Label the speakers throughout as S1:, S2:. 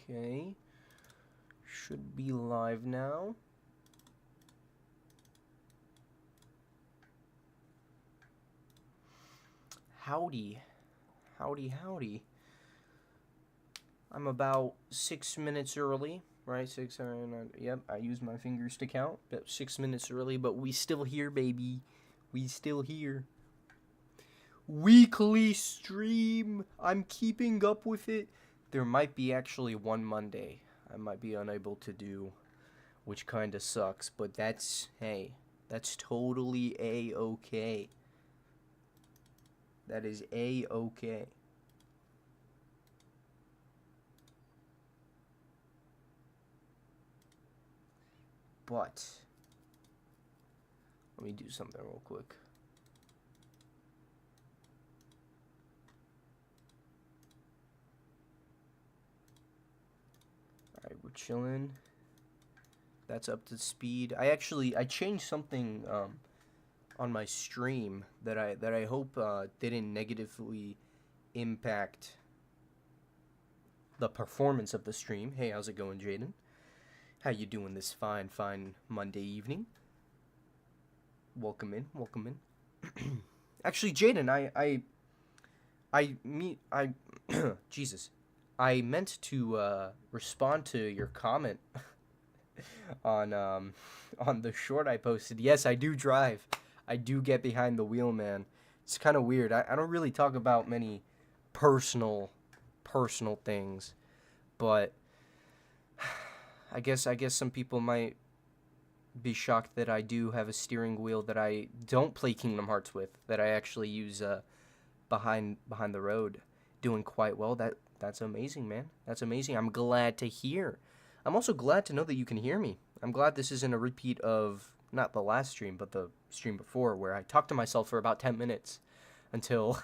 S1: Okay. Should be live now. Howdy. Howdy. I'm about 6 minutes early, right? 6, 7, 9, yep, I use my fingers to count. About 6 minutes early, but we still here, baby. We still here. Weekly stream. I'm keeping up with it. There might be actually one Monday I might be unable to do, which kind of sucks, but that's, hey, that's totally A-okay. That is A-okay. But let me do something real quick. Alright, we're chilling. That's up to speed. I changed something on my stream that I hope didn't negatively impact the performance of the stream. Hey, how's it going, Jaden? How you doing this fine Monday evening? Welcome in. Actually, Jaden, Jesus, I meant to respond to your comment on the short I posted. Yes, I do drive. I do get behind the wheel, man. It's kind of weird. I don't really talk about many personal things, but I guess some people might be shocked that I do have a steering wheel that I don't play Kingdom Hearts with, that I actually use behind the road, doing quite well. That's amazing, man. That's amazing. I'm glad to hear. I'm also glad to know that you can hear me. I'm glad this isn't a repeat of not the last stream, but the stream before, where I talked to myself for about 10 minutes until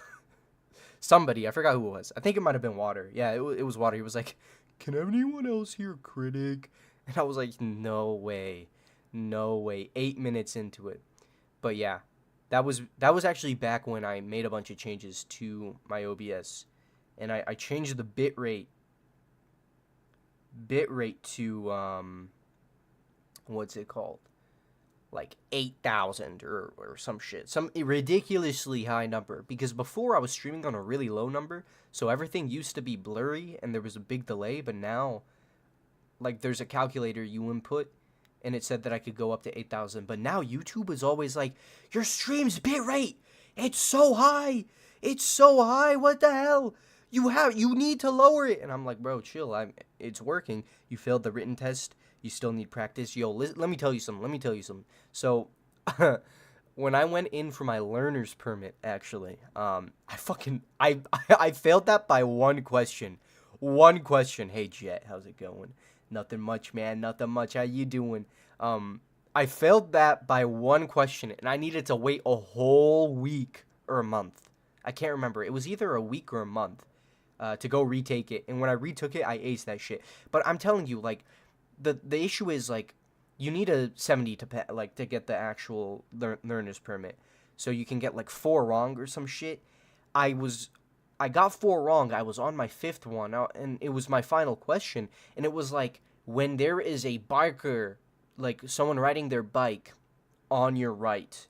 S1: somebody, I forgot who it was. I think it might have been Water. Yeah, it was Water. He was like, "Can anyone else hear Critic?" And I was like, no way. 8 minutes into it. But yeah, that was actually back when I made a bunch of changes to my OBS, and I changed the bitrate to what's it called, like 8,000 or some shit, some ridiculously high number, because before I was streaming on a really low number, so everything used to be blurry and there was a big delay. But now, like, there's a calculator you input and it said that I could go up to 8,000. But now YouTube is always like, your stream's bitrate, it's so high, what the hell, you need to lower it. And I'm like, bro, chill, it's working. You failed the written test, you still need practice. Yo, let me tell you something. So when I went in for my learner's permit, actually, I failed that by one question. Hey Jet, how's it going? Nothing much, man. Nothing much. How you doing? I failed that by one question, and I needed to wait a whole week or a month. I can't remember. It was either a week or a month to go retake it. And when I retook it, I aced that shit. But I'm telling you, like, the issue is, like, you need a 70 to get the actual learner's permit. So you can get like 4 wrong or some shit. I got 4 wrong. I was on my 5th one, and it was my final question. And it was like, when there is a biker, like someone riding their bike on your right,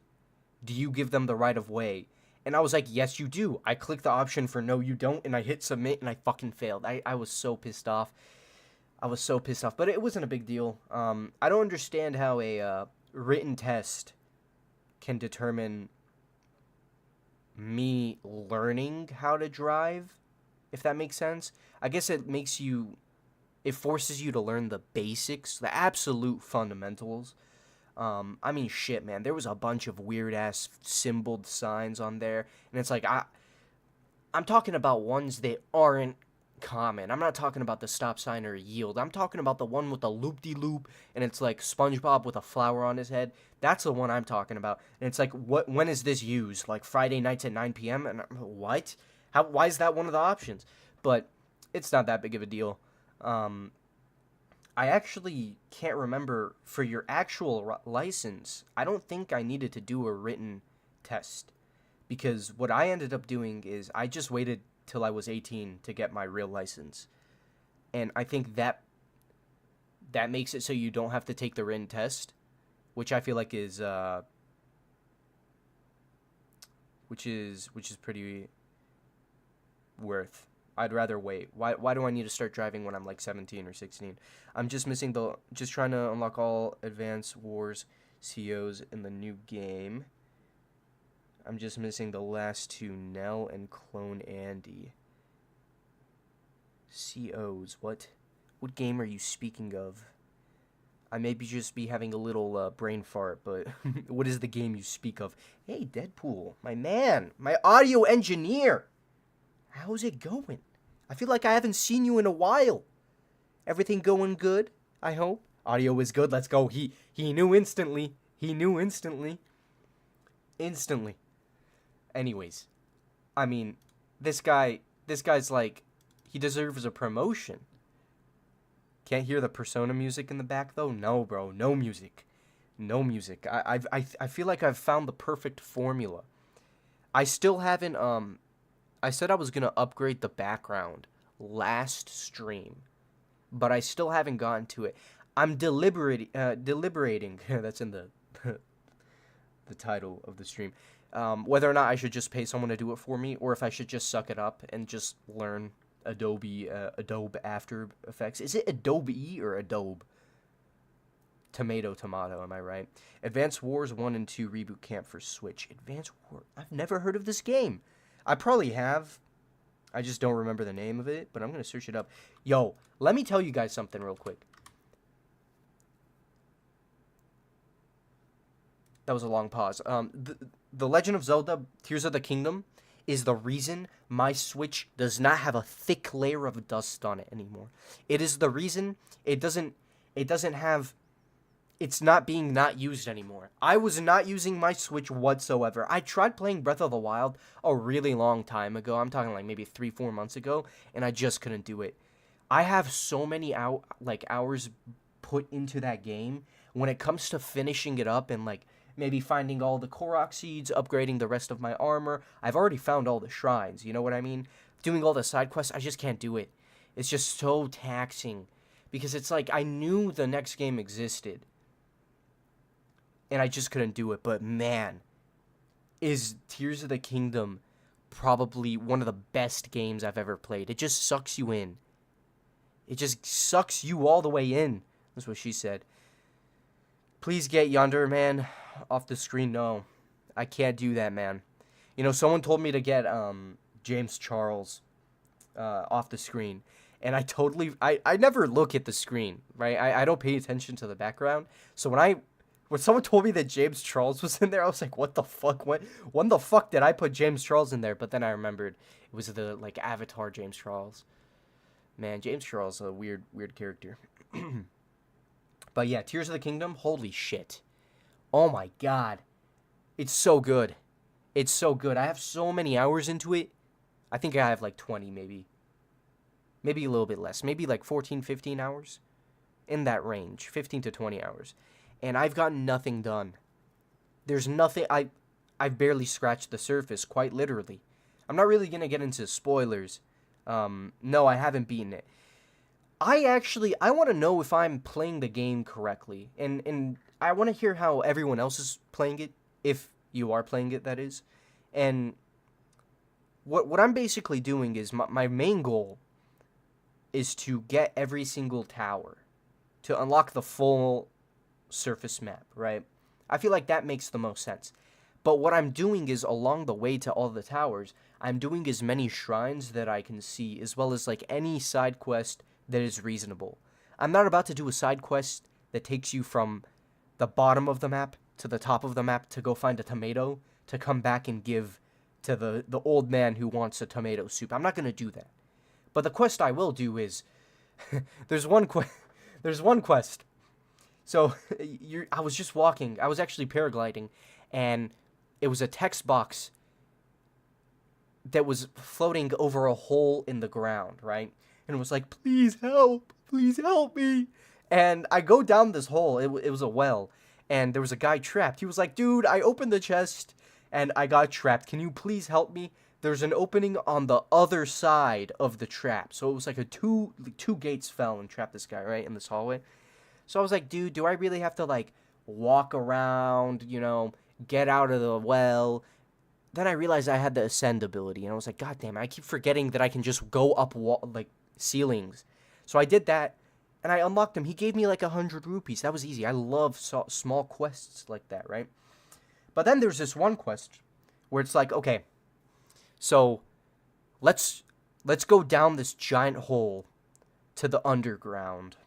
S1: do you give them the right of way? And I was like, yes, you do. I clicked the option for no, you don't, and I hit submit, and I fucking failed. I was so pissed off. But it wasn't a big deal. I don't understand how a written test can determine me learning how to drive, if that makes sense. I guess it forces you to learn the basics, the absolute fundamentals. I mean, shit, man, there was a bunch of weird-ass symboled signs on there, and it's like, I'm talking about ones that aren't common. I'm not talking about the stop sign or yield. I'm talking about the one with the loop-de-loop, and it's like SpongeBob with a flower on his head. That's the one I'm talking about. And it's like, when is this used? Like Friday nights at 9 p.m.? And what? Why is that one of the options? But it's not that big of a deal. I actually can't remember, for your actual license, I don't think I needed to do a written test. Because what I ended up doing is I just waited till I was 18 to get my real license. And I think that makes it so you don't have to take the written test, which I feel like is which is pretty worth. I'd rather wait. Why do I need to start driving when I'm like 17 or 16? I'm just trying to unlock all Advance Wars COs in the new game. I'm just missing the last two, Nell and Clone Andy. COs, what game are you speaking of? I may just be having a little brain fart, but what is the game you speak of? Hey, Deadpool, my man, my audio engineer. How's it going? I feel like I haven't seen you in a while. Everything going good, I hope? Audio is good, let's go. He knew instantly. Instantly. Anyways, I mean, this guy's like, he deserves a promotion. Can't hear the Persona music in the back, though? No, bro, no music. I feel like I've found the perfect formula. I still haven't, I said I was going to upgrade the background last stream, but I still haven't gotten to it. I'm deliberating, that's in the the title of the stream, whether or not I should just pay someone to do it for me, or if I should just suck it up and just learn Adobe After Effects. Is it Adobe or Adobe? Tomato, am I right? Advance Wars 1 and 2 Reboot Camp for Switch. Advance Wars. I've never heard of this game. I probably have. I just don't remember the name of it, but I'm going to search it up. Yo, let me tell you guys something real quick. That was a long pause. The Legend of Zelda Tears of the Kingdom is the reason my Switch does not have a thick layer of dust on it anymore. It is the reason it doesn't have, it's not being not used anymore. I was not using my Switch whatsoever. I tried playing Breath of the Wild a really long time ago. I'm talking like maybe 3-4 months ago, and I just couldn't do it. I have so many hours put into that game. When it comes to finishing it up and like maybe finding all the Korok seeds, upgrading the rest of my armor. I've already found all the shrines, you know what I mean? Doing all the side quests, I just can't do it. It's just so taxing. Because it's like, I knew the next game existed. And I just couldn't do it. But man, is Tears of the Kingdom probably one of the best games I've ever played. It just sucks you in. It just sucks you all the way in. That's what she said. Please get Yonder Man off the screen. No, I can't do that, man. You know, someone told me to get James Charles off the screen, and I never look at the screen, right? I don't pay attention to the background. So when someone told me that James Charles was in there, I was like, what the fuck? When the fuck did I put James Charles in there? But then I remembered it was the like Avatar James Charles. Man, James Charles is a weird character. But yeah, Tears of the Kingdom, holy shit. Oh my god. It's so good. It's so good. I have so many hours into it. I think I have like 20 maybe. Maybe a little bit less. Maybe like 14, 15 hours. In that range. 15 to 20 hours. And I've gotten nothing done. There's nothing. I've barely scratched the surface, quite literally. I'm not really going to get into spoilers. No, I haven't beaten it. I want to know if I'm playing the game correctly, and I want to hear how everyone else is playing it, if you are playing it, that is. And what I'm basically doing is, my main goal is to get every single tower, to unlock the full surface map, right? I feel like that makes the most sense. But what I'm doing is, along the way to all the towers, I'm doing as many shrines that I can see, as well as like any side quest that is reasonable. I'm not about to do a side quest that takes you from the bottom of the map to the top of the map to go find a tomato to come back and give to the old man who wants a tomato soup. I'm not going to do that. But the quest I will do is there's one quest. So I was just walking. I was actually paragliding, and it was a text box that was floating over a hole in the ground, right? And it was like, please help me. And I go down this hole. It was a well, and there was a guy trapped. He was like, dude, I opened the chest and I got trapped. Can you please help me? there's an opening on the other side of the trap. So it was like two gates fell and trapped this guy, right, in this hallway. So I was like, dude, do I really have to, like, walk around, get out of the well? Then I realized I had the ascend ability, and I was like, God damn it, I keep forgetting that I can just go up, ceilings. So I did that, and I unlocked him. He gave me, like, 100 rupees. That was easy. I love small quests like that, right? But then there's this one quest where it's like, okay, so let's go down this giant hole to the underground.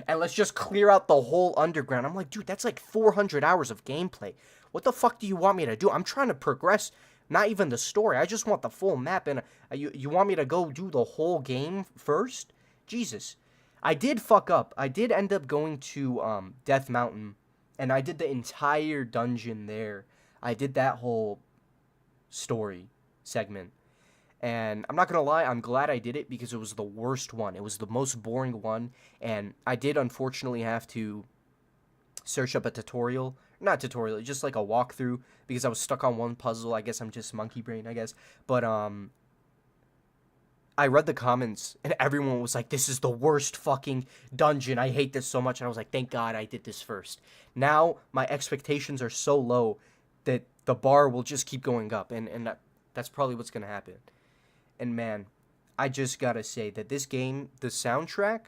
S1: And let's just clear out the whole underground. I'm like, dude, that's like 400 hours of gameplay. What the fuck do you want me to do? I'm trying to progress, not even the story. I just want the full map. And you want me to go do the whole game first? Jesus. I did fuck up. I did end up going to Death Mountain, and I did the entire dungeon there. I did that whole story segment. And I'm not going to lie, I'm glad I did it because it was the worst one. It was the most boring one. And I did unfortunately have to search up a tutorial. Not tutorial, just like a walkthrough because I was stuck on one puzzle. I guess I'm just monkey brain, I guess. But I read the comments and everyone was like, this is the worst fucking dungeon. I hate this so much. And I was like, thank God I did this first. Now my expectations are so low that the bar will just keep going up. And that's probably what's going to happen. And man, I just gotta say that this game, the soundtrack,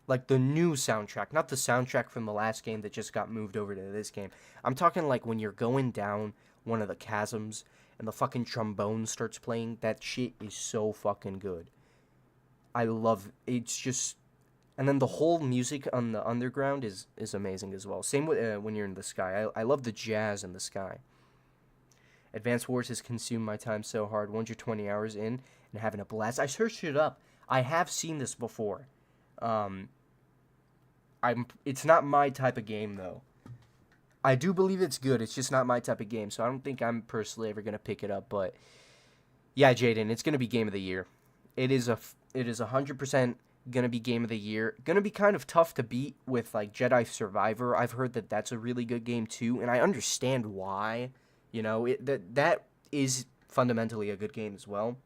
S1: like the new soundtrack, not the soundtrack from the last game that just got moved over to this game. I'm talking like when you're going down one of the chasms and the fucking trombone starts playing. That shit is so fucking good. I love it's just, and then the whole music on the underground is amazing as well. Same with when you're in the sky. I love the jazz in the sky. Advanced Wars has consumed my time so hard. 120 hours in and having a blast. I searched it up. I have seen this before. It's not my type of game though. I do believe it's good. It's just not my type of game. So I don't think I'm personally ever gonna pick it up. But yeah, Jaden, it's gonna be game of the year. It is 100% gonna be game of the year. Gonna be kind of tough to beat with like Jedi Survivor. I've heard that that's a really good game too, and I understand why. That is fundamentally a good game as well.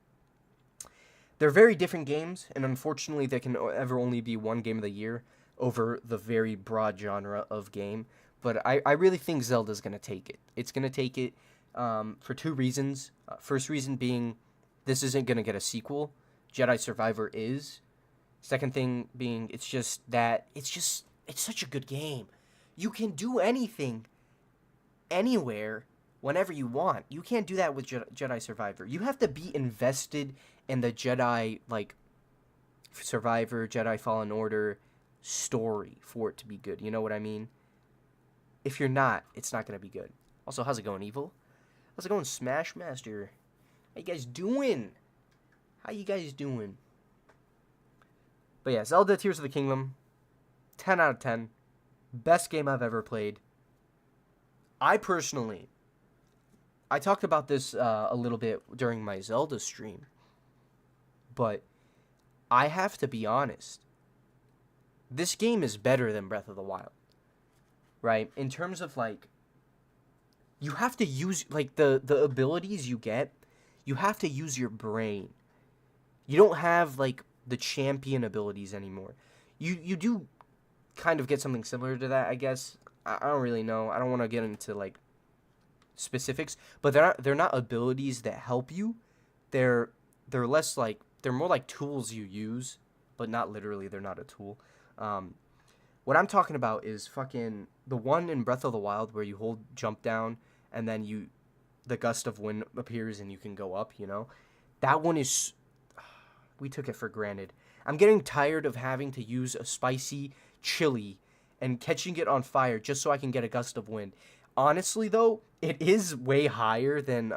S1: They're very different games, and unfortunately, there can ever only be one game of the year over the very broad genre of game. But I really think Zelda's going to take it. It's going to take it for two reasons. First reason being, this isn't going to get a sequel. Jedi Survivor is. Second thing being, it's such a good game. You can do anything, anywhere, whenever you want. You can't do that with Jedi Survivor. You have to be invested in the Jedi, like, Survivor, Jedi Fallen Order story for it to be good. You know what I mean? If you're not, it's not going to be good. Also, how's it going, Evil? How's it going, Smash Master? How you guys doing? How you guys doing? But yeah, Zelda Tears of the Kingdom, 10 out of 10. Best game I've ever played. I talked about this a little bit during my Zelda stream, but I have to be honest. This game is better than Breath of the Wild, right? In terms of, like, you have to use, like, the abilities you get, you have to use your brain. You don't have, like, the champion abilities anymore. You do kind of get something similar to that, I guess. I don't really know. I don't want to get into, like, specifics, but they're not abilities that help you. They're less like, they're more like tools you use, but not literally. They're not a tool. What I'm talking about is fucking the one in Breath of the Wild where you hold jump down and then the gust of wind appears and you can go up. That one is, we took it for granted. I'm getting tired of having to use a spicy chili and catching it on fire just so I can get a gust of wind. Honestly, though, it is way higher than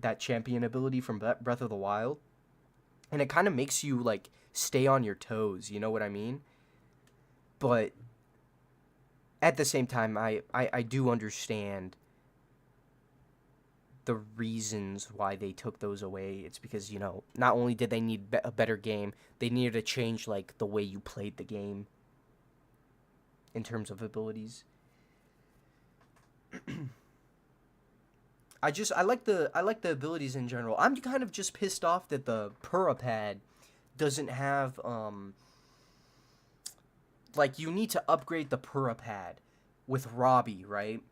S1: that champion ability from Breath of the Wild. And it kind of makes you, like, stay on your toes, you know what I mean? But at the same time, I do understand the reasons why they took those away. It's because, not only did they need a better game, they needed to change, like, the way you played the game in terms of abilities. I like the abilities in general. I'm kind of just pissed off that the Purapad doesn't have like you need to upgrade the Purapad with Robbie, right?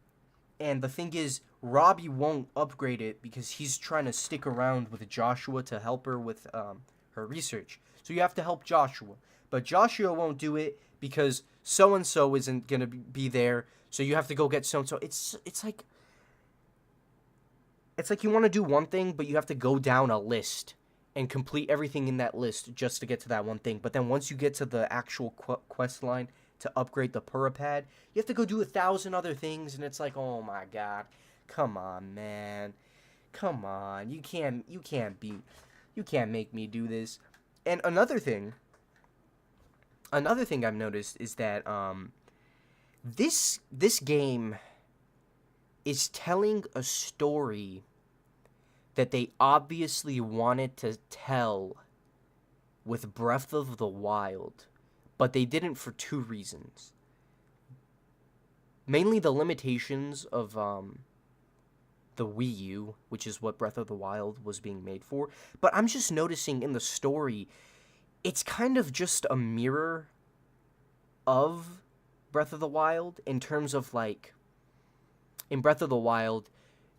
S1: And the thing is, Robbie won't upgrade it because he's trying to stick around with Joshua to help her with her research. So you have to help Joshua. But Joshua won't do it because so and so isn't gonna be there. So you have to go get so and so. It's like you want to do one thing, but you have to go down a list and complete everything in that list just to get to that one thing. But then once you get to the actual quest line to upgrade the Purapad, you have to go do 1,000 other things, and it's like, oh my god, come on, man, come on, you can't make me do this. And another thing I've noticed is that this game is telling a story that they obviously wanted to tell with Breath of the Wild, but they didn't for two reasons. Mainly the limitations of the Wii U, which is what Breath of the Wild was being made for. But I'm just noticing in the story, it's kind of just a mirror of Breath of the Wild in terms of like, in Breath of the Wild,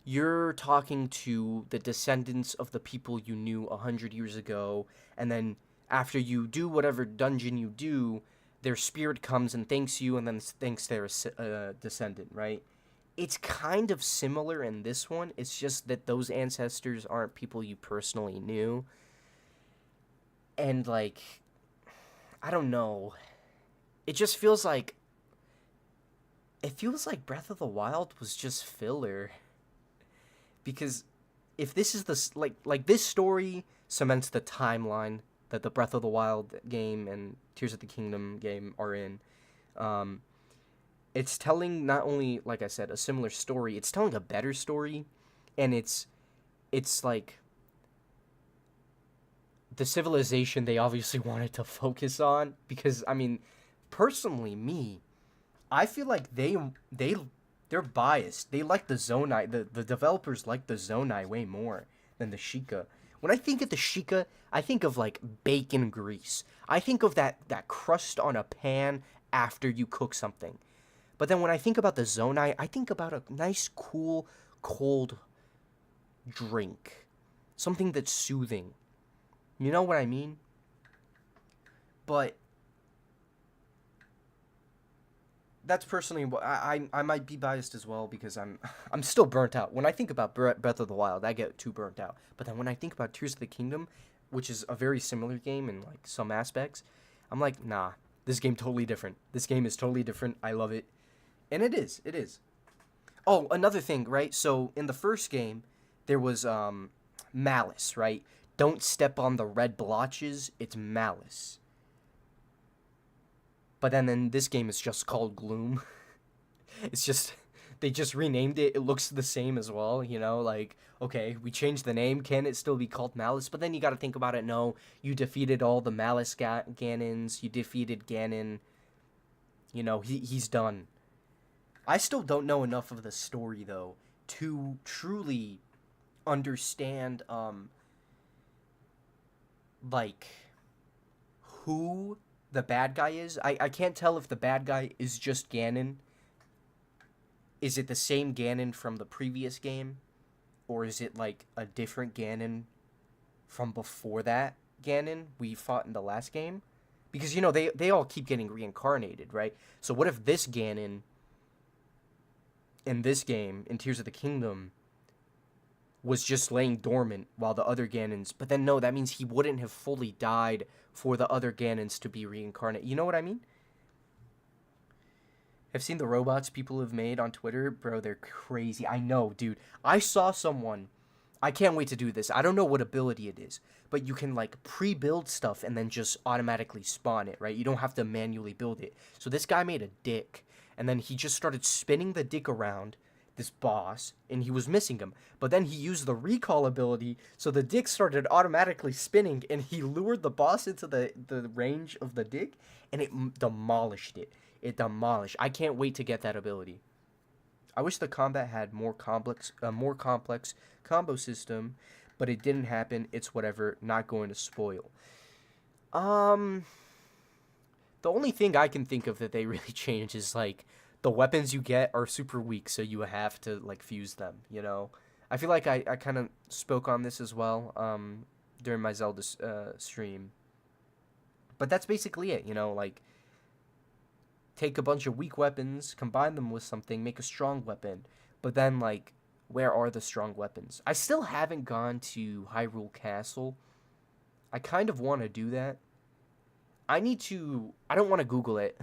S1: you're talking to the descendants of the people you knew 100 years ago, and then after you do whatever dungeon you do, their spirit comes and thanks you, and then thanks their descendant, right? It's kind of similar in this one. It's just that those ancestors aren't people you personally knew. And, like, I don't know. It just feels like... It feels like Breath of the Wild was just filler. Because if this is the... Like this story cements the timeline that the Breath of the Wild game and Tears of the Kingdom game are in. It's telling not only, like I said, a similar story, it's telling a better story, and it's like the civilization they obviously wanted to focus on, because, I mean, personally, I feel like they're biased. They like the Zonai, the developers like the Zonai way more than the Sheikah. When I think of the Sheikah, I think of, like, bacon grease. I think of that crust on a pan after you cook something. But then when I think about the Zonai, I think about a nice, cool, cold drink. Something that's soothing. You know what I mean? But that's personally what I might be biased as well, because I'm still burnt out. When I think about Breath of the Wild, I get too burnt out. But then when I think about Tears of the Kingdom, which is a very similar game in, like, some aspects, I'm like, nah, this game totally different. This game is totally different. I love it. And it is. Oh, another thing, right? So in the first game, there was malice, right? Don't step on the red blotches. It's malice. But then in this game, it's just called Gloom. It's just, they just renamed it. It looks the same as well, you know? Like, okay, we changed the name. Can it still be called Malice? But then you gotta think about it. No, you defeated all the Malice Ganons. You defeated Ganon. You know, he's done. I still don't know enough of the story, though, to truly understand, like, who the bad guy is. I can't tell if the bad guy is just Ganon. Is it the same Ganon from the previous game? Or is it, like, a different Ganon from before that Ganon we fought in the last game? Because, you know, they all keep getting reincarnated, right? So what if this Ganon in this game, in Tears of the Kingdom, was just laying dormant while the other Ganons... But then, no, that means he wouldn't have fully died for the other Ganons to be reincarnated. You know what I mean? I've seen the robots people have made on Twitter. Bro, they're crazy. I know, dude. I saw someone... I can't wait to do this. I don't know what ability it is, but you can, like, pre-build stuff and then just automatically spawn it, right? You don't have to manually build it. So this guy made a dick, and then he just started spinning the dick around this boss, and he was missing him. But then he used the recall ability, so the dick started automatically spinning, and he lured the boss into the range of the dick, and it demolished it. It demolished. I can't wait to get that ability. I wish the combat had more complex combo system, but it didn't happen. It's whatever. Not going to spoil. Um, the only thing I can think of that they really changed is like the weapons you get are super weak, so you have to like fuse them. You know, I feel like I kind of spoke on this as well during my Zelda stream, but that's basically it. You know, like take a bunch of weak weapons, combine them with something, make a strong weapon. But then, like, where are the strong weapons? I still haven't gone to Hyrule Castle. I kind of want to do that. I need to. I don't want to Google it.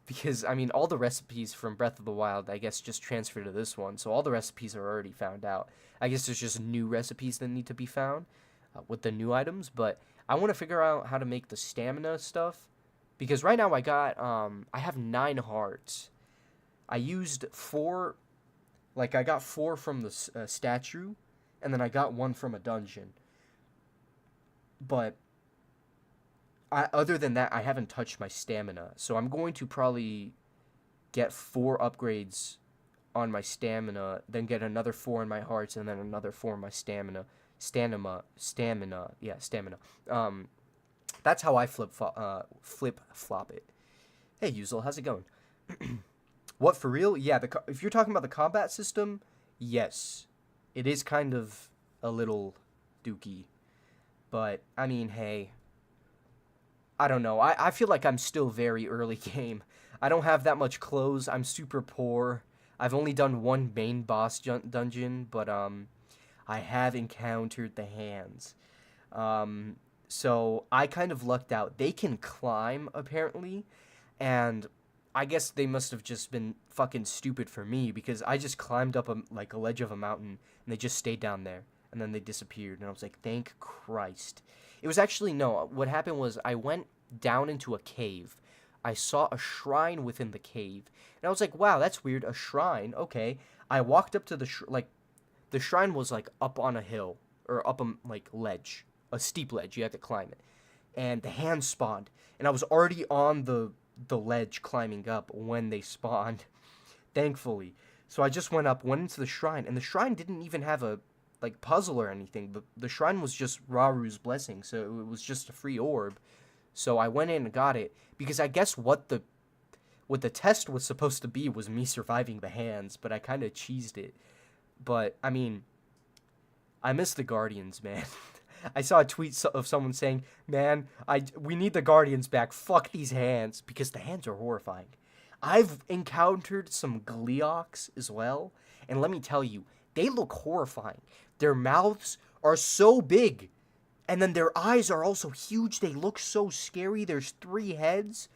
S1: Because, I mean, all the recipes from Breath of the Wild, I guess, just transfer to this one. So all the recipes are already found out. I guess there's just new recipes that need to be found with the new items. But I want to figure out how to make the stamina stuff. Because right now I have 9 hearts. I used 4, like I got 4 from the statue, and then I got 1 from a dungeon. But other than that, I haven't touched my stamina. So I'm going to probably get 4 upgrades on my stamina, then get another 4 in my hearts, and then another 4 in my stamina. Yeah, stamina. That's how I flip flop it. Hey, Yuzel, how's it going? What, for real? Yeah, if you're talking about the combat system, yes. It is kind of a little dookie. But, I mean, hey. I don't know. I feel like I'm still very early game. I don't have that much clothes. I'm super poor. I've only done 1 main boss dungeon, but, I have encountered the hands. So I kind of lucked out. They can climb, apparently, and I guess they must have just been fucking stupid for me, because I just climbed up a ledge of a mountain, and they just stayed down there, and then they disappeared, and I was like, thank Christ. It was actually, no, what happened was I went down into a cave. I saw a shrine within the cave, and I was like, wow, that's weird, a shrine, okay. I walked up to the shrine was, like, up on a hill, or up a, like, ledge, a steep ledge, you had to climb it, and the hands spawned, and I was already on the ledge climbing up when they spawned, thankfully. So I just went into the shrine, and the shrine didn't even have a, like, puzzle or anything. The shrine was just Raru's blessing, so it was just a free orb. So I went in and got it, because I guess what the test was supposed to be was me surviving the hands, but I kind of cheesed it. But, I mean, I miss the Guardians, man. I saw a tweet of someone saying, man, we need the Guardians back. Fuck these hands. Because the hands are horrifying. I've encountered some Gleeoks as well. And let me tell you, they look horrifying. Their mouths are so big. And then their eyes are also huge. They look so scary. There's 3 heads.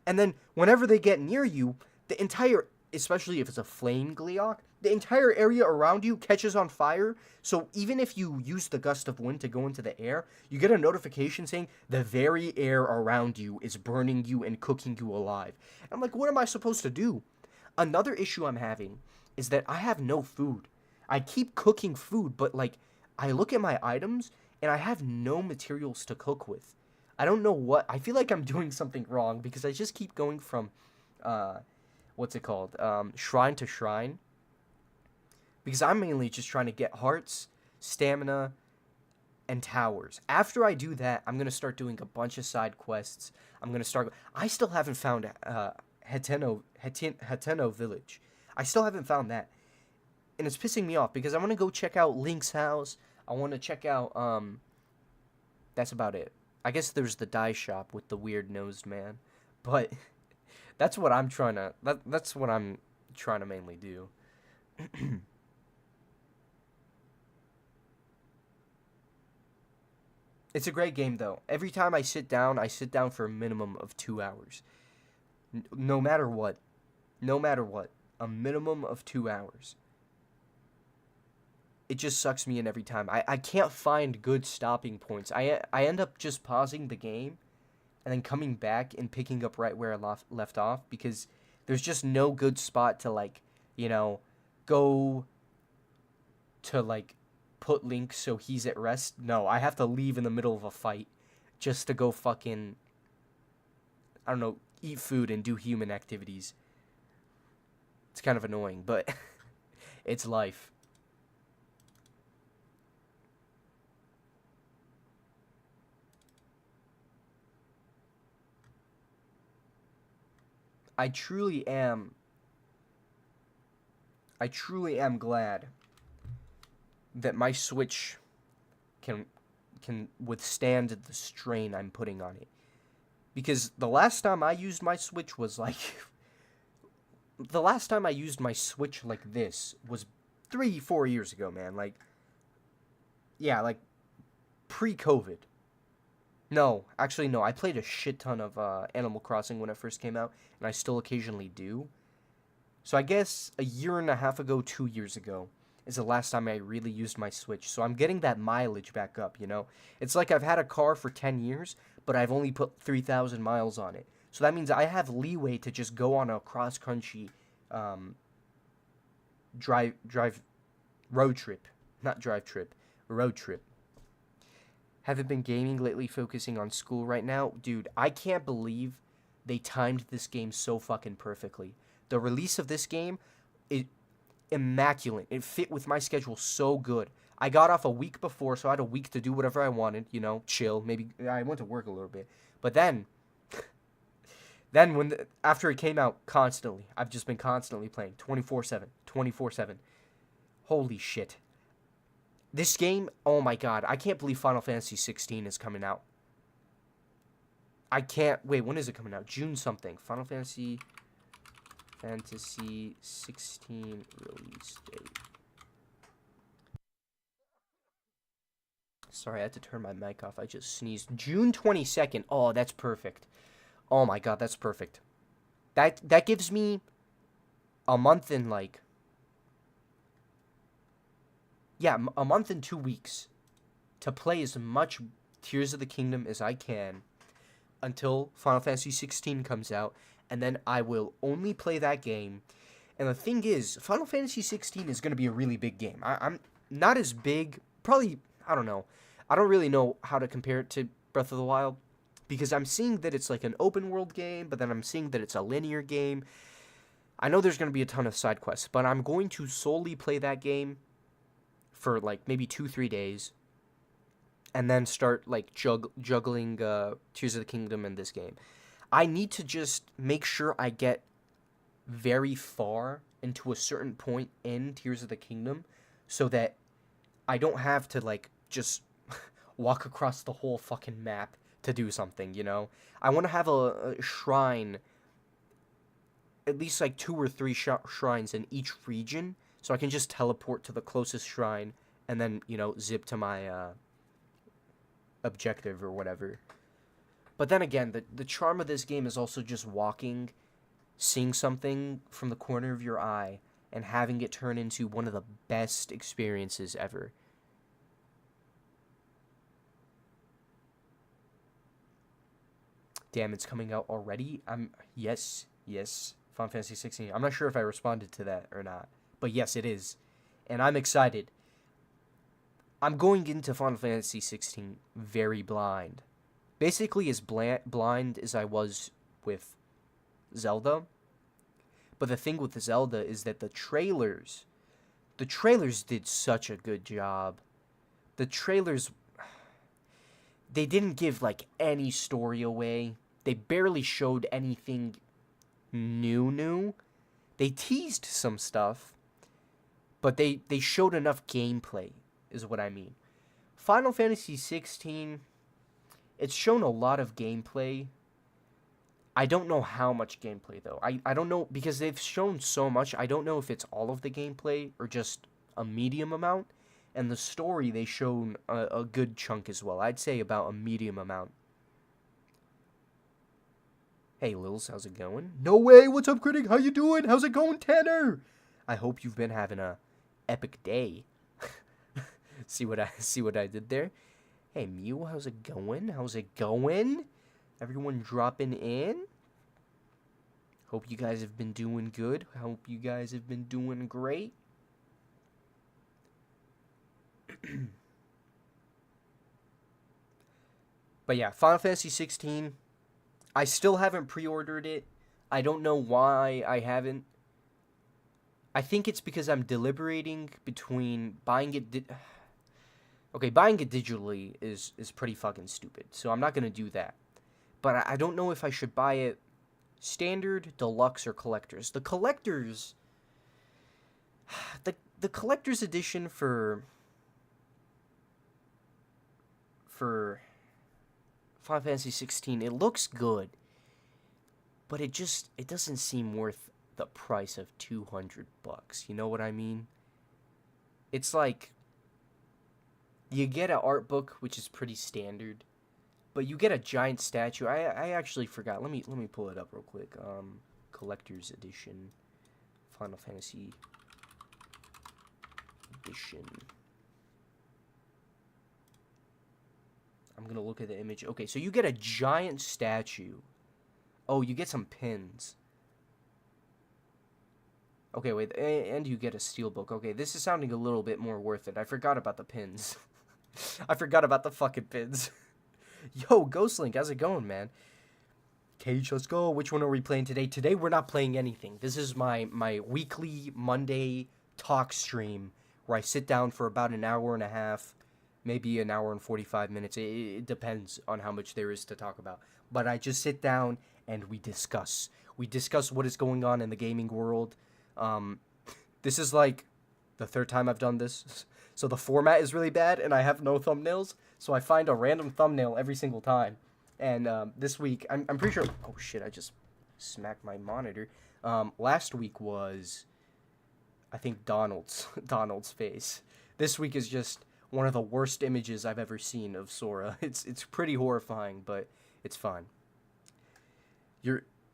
S1: And then whenever they get near you, the entire, especially if it's a flame Gleeok, the entire area around you catches on fire. So even if you use the gust of wind to go into the air, you get a notification saying the very air around you is burning you and cooking you alive. And I'm like, what am I supposed to do? Another issue I'm having is that I have no food. I keep cooking food, but like, I look at my items and I have no materials to cook with. I don't know what, I feel like I'm doing something wrong because I just keep going from, what's it called, shrine to shrine. Because I'm mainly just trying to get hearts, stamina, and towers. After I do that, I'm going to start doing a bunch of side quests. I still haven't found Hateno Village. I still haven't found that. And it's pissing me off because I want to go check out Link's house. I want to check out, that's about it. I guess there's the dye shop with the weird-nosed man. But that's what I'm trying to, that's what I'm trying to mainly do. It's a great game, though. Every time I sit down for a minimum of 2 hours. No matter what. No matter what. A minimum of 2 hours. It just sucks me in every time. I can't find good stopping points. I end up just pausing the game and then coming back and picking up right where I left off because there's just no good spot to, like, you know, go to, like, put Link so he's at rest. No, I have to leave in the middle of a fight just to go fucking, I don't know, eat food and do human activities. It's kind of annoying, but it's life. I truly am. I truly am glad that my Switch can withstand the strain I'm putting on it. Because the last time I used my Switch was like the last time I used my Switch like this was 3-4 years ago, man. Like, yeah, like pre-COVID. No, actually, no. I played a shit ton of Animal Crossing when it first came out, and I still occasionally do. So I guess a year and a half ago, 2 years ago, is the last time I really used my Switch. So I'm getting that mileage back up, you know? It's like I've had a car for 10 years, but I've only put 3,000 miles on it. So that means I have leeway to just go on a cross-country drive road trip. Not drive trip, road trip. Haven't been gaming lately, focusing on school right now. Dude, I can't believe they timed this game so fucking perfectly. The release of this game, it immaculate. It fit with my schedule so good. I got off a week before, so I had a week to do whatever I wanted, you know, chill. Maybe I went to work a little bit. But then after it came out constantly, I've just been constantly playing 24/7, 24/7. Holy shit. This game, oh my god, I can't believe Final Fantasy 16 is coming out. I can't, wait, when is it coming out? June something. Final Fantasy 16 release date. Sorry, I had to turn my mic off. I just sneezed. June 22nd. Oh, that's perfect. Oh my god, that's perfect. That gives me a month and like, yeah, a month and 2 weeks to play as much Tears of the Kingdom as I can until Final Fantasy 16 comes out, and then I will only play that game. And the thing is, Final Fantasy 16 is going to be a really big game. I'm not as big, probably, I don't know. I don't really know how to compare it to Breath of the Wild, because I'm seeing that it's like an open world game, but then I'm seeing that it's a linear game. I know there's going to be a ton of side quests, but I'm going to solely play that game for like maybe 2-3 days, and then start like juggling Tears of the Kingdom in this game. I need to just make sure I get very far into a certain point in Tears of the Kingdom so that I don't have to like just walk across the whole fucking map to do something, you know? I want to have a shrine, at least like 2 or 3 shrines in each region, so I can just teleport to the closest shrine and then, you know, zip to my objective or whatever. But then again, the charm of this game is also just walking, seeing something from the corner of your eye, and having it turn into one of the best experiences ever. Damn, it's coming out already? Yes, Final Fantasy 16. I'm not sure if I responded to that or not, but yes, it is. And I'm excited. I'm going into Final Fantasy 16 very blind. Basically as blind as I was with Zelda. But the thing with Zelda is that the trailers did such a good job. The trailers, they didn't give like any story away. They barely showed anything new. They teased some stuff, but they showed enough gameplay, is what I mean. Final Fantasy 16, it's shown a lot of gameplay. I don't know how much gameplay, though. I don't know, because they've shown so much, I don't know if it's all of the gameplay or just a medium amount. And the story, they shown a good chunk as well. I'd say about a medium amount. Hey, Lils, how's it going? No way! What's up, Critic? How you doing? How's it going, Tanner? I hope you've been having a epic day. see what I did there? Hey, Mew, how's it going? How's it going? Everyone dropping in? Hope you guys have been doing good. Hope you guys have been doing great. But yeah, Final Fantasy 16. I still haven't pre-ordered it. I don't know why I haven't. I think it's because I'm deliberating between buying it. Okay, buying it digitally is pretty fucking stupid, so I'm not gonna do that. But I don't know if I should buy it standard, deluxe, or collectors. The collector's edition for Final Fantasy 16, it looks good, but it doesn't seem worth the price of $200. You know what I mean? It's like you get an art book, which is pretty standard, but you get a giant statue. I actually forgot. Let me pull it up real quick. Collector's edition, Final Fantasy edition. I'm gonna look at the image. Okay, so you get a giant statue. Oh, you get some pins. Okay, wait, and you get a steelbook. Okay, this is sounding a little bit more worth it. I forgot about the pins. I forgot about the fucking pins. Yo, Ghostlink, how's it going, man? Cage, let's go. Which one are we playing today? Today we're not playing anything. This is my weekly Monday talk stream where I sit down for about an hour and a half, maybe an hour and 45 minutes. It depends on how much there is to talk about. But I just sit down and we discuss. We discuss what is going on in the gaming world. This is like the third time I've done this. So the format is really bad and I have no thumbnails. So I find a random thumbnail every single time. And this week, I'm pretty sure... Oh shit, I just smacked my monitor. Last week was, I think, Donald's face. This week is just one of the worst images I've ever seen of Sora. It's pretty horrifying, but it's fine.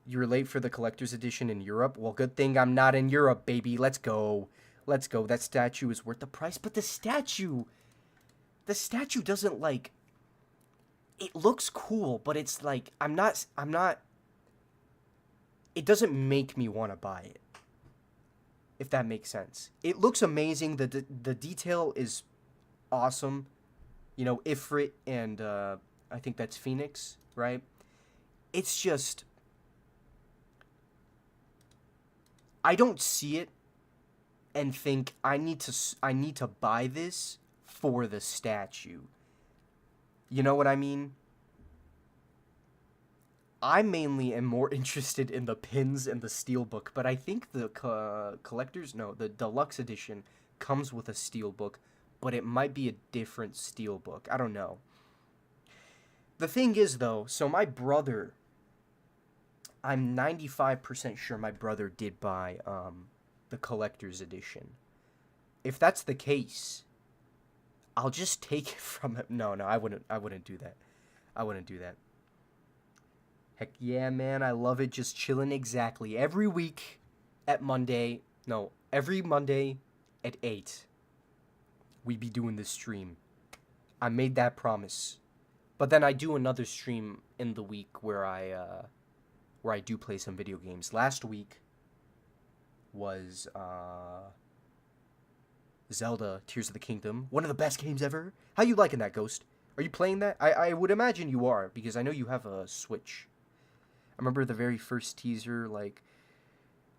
S1: You're late for the collector's edition in Europe? Well, good thing I'm not in Europe, baby. Let's go. Let's go. That statue is worth the price, but the statue doesn't, like... It looks cool, but it's like, I'm not... It doesn't make me want to buy it. If that makes sense. It looks amazing. The detail is awesome. You know, Ifrit and, I think that's Phoenix, right? It's just... I don't see it and think I need to buy this for the statue. You know what I mean? I mainly am more interested in the pins and the steelbook, but I think the the deluxe edition comes with a steelbook, but it might be a different steelbook. I don't know. The thing is, though, so my brother, I'm 95% sure my brother did buy the collector's edition. If that's the case, I'll just take it from him. No, I wouldn't do that. I wouldn't do that. Heck yeah, man, I love it. Just chilling. Exactly. Every Monday at 8, we be doing this stream. I made that promise. But then I do another stream in the week where I do play some video games. Last week was Zelda Tears of the Kingdom, one of the best games ever. How you liking that, Ghost? Are you playing that? I would imagine you are, because I know you have a Switch. I remember the very first teaser, like,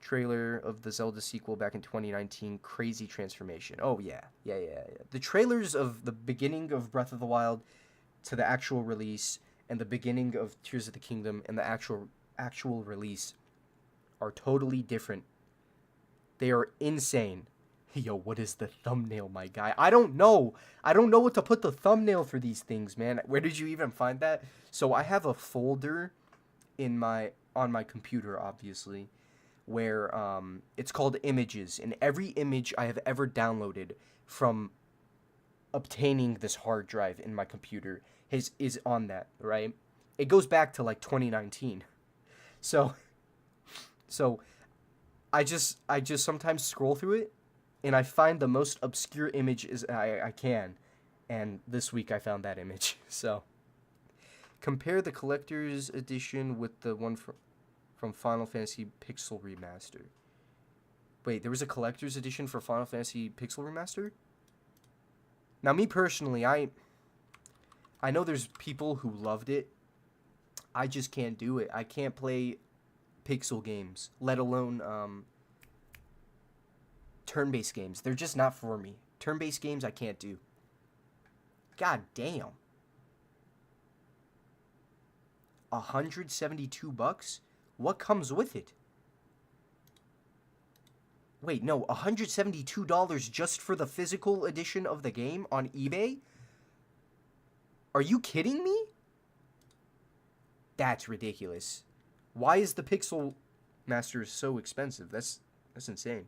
S1: trailer of the Zelda sequel back in 2019, crazy transformation. Oh, yeah. The trailers of the beginning of Breath of the Wild to the actual release, and the beginning of Tears of the Kingdom and the actual release are totally different. They are insane. Yo, what is the thumbnail, my guy? I don't know. I don't know what to put the thumbnail for these things, man. Where did you even find that? So I have a folder on my computer, obviously, where it's called images, and every image I have ever downloaded from obtaining this hard drive in my computer is on that, right? It goes back to like 2019. So I just sometimes scroll through it and I find the most obscure image I can, and this week I found that image. So compare the collector's edition with the one from Final Fantasy Pixel Remaster. Wait, there was a collector's edition for Final Fantasy Pixel Remaster? Now, me personally, I know there's people who loved it. I just can't do it. I can't play pixel games, let alone turn-based games. They're just not for me. Turn-based games I can't do. God damn. $172? What comes with it? Wait, no, $172 just for the physical edition of the game on eBay? Are you kidding me? That's ridiculous. Why is the Pixel Masters so expensive? That's insane.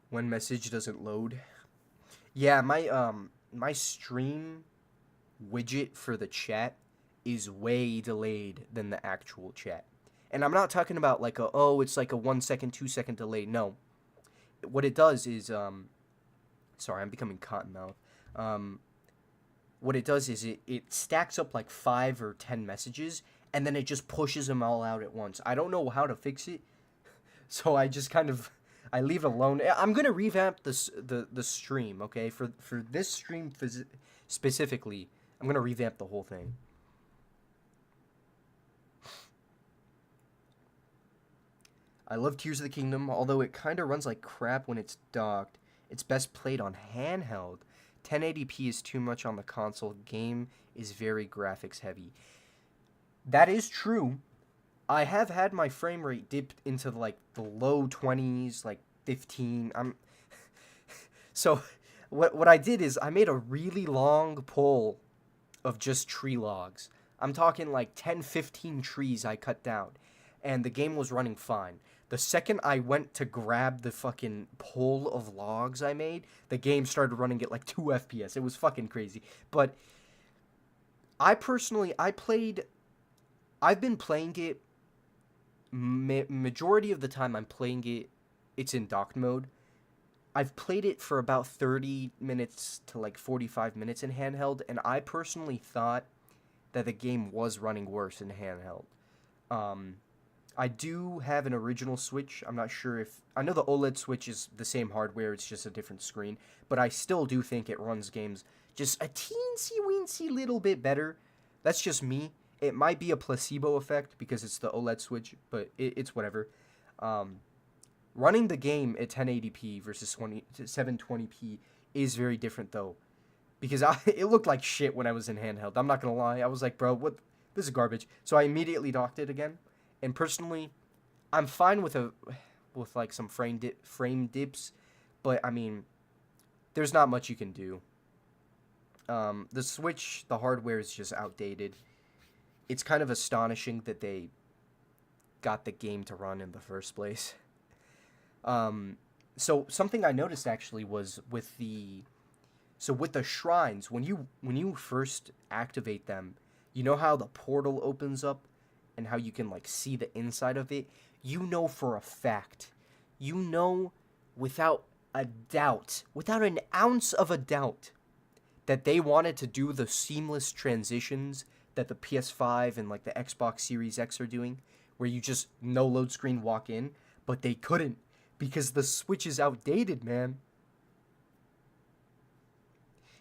S1: When message doesn't load. Yeah, my stream widget for the chat is way delayed than the actual chat. And I'm not talking about like it's like a 1 second, 2 second delay. No. What it does is sorry, I'm becoming cottonmouth. What it does is it stacks up like 5 or 10 messages and then it just pushes them all out at once. I don't know how to fix it. So I just kind of I leave it alone. I'm gonna revamp the stream, okay? For this stream specifically, I'm gonna revamp the whole thing. I love Tears of the Kingdom, although it kind of runs like crap when it's docked. It's best played on handheld. 1080p is too much on the console. Game is very graphics heavy. That is true. I have had my frame rate dip into like the low 20s, like 15. So what I did is I made a really long poll of just tree logs. I'm talking like 10, 15 trees I cut down, and the game was running fine. The second I went to grab the fucking pole of logs I made, the game started running at like 2 FPS. It was fucking crazy. But I've been playing it, majority of the time I'm playing it, it's in docked mode. I've played it for about 30 minutes to like 45 minutes in handheld, and I personally thought that the game was running worse in handheld. I do have an original Switch. I'm not sure if... I know the OLED Switch is the same hardware, it's just a different screen, but I still do think it runs games just a teensy-weensy little bit better. That's just me. It might be a placebo effect because it's the OLED Switch, but it's whatever. Running the game at 1080p versus 720p is very different, though, because it looked like shit when I was in handheld. I'm not gonna lie. I was like, bro, what? This is garbage. So I immediately docked it again. And personally, I'm fine with like some frame dips, but I mean, there's not much you can do. The Switch, the hardware is just outdated. It's kind of astonishing that they got the game to run in the first place. So something I noticed actually was with the shrines, when you first activate them, you know how the portal opens up and how you can like see the inside of it? You know for a fact, you know without a doubt, without an ounce of a doubt, that they wanted to do the seamless transitions that the PS5 and like the Xbox Series X are doing, where you just no load screen walk in, but they couldn't because the Switch is outdated, man.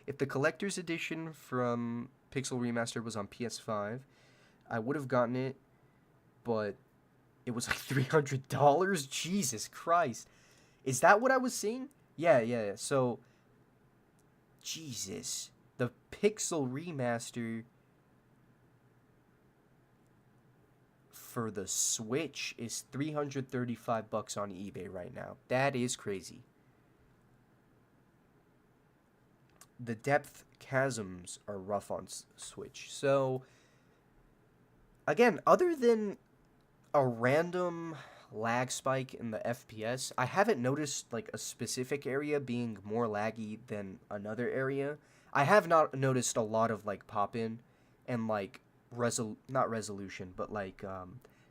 S1: If the collector's edition from Pixel Remastered was on PS5, I would have gotten it, but it was like $300? Jesus Christ. Is that what I was seeing? Yeah. So, Jesus. The Pixel Remaster for the Switch is $335 on eBay right now. That is crazy. The depth chasms are rough on Switch. So, again, other than a random lag spike in the FPS, I haven't noticed like a specific area being more laggy than another area. I have not noticed a lot of like pop-in and like not resolution, but like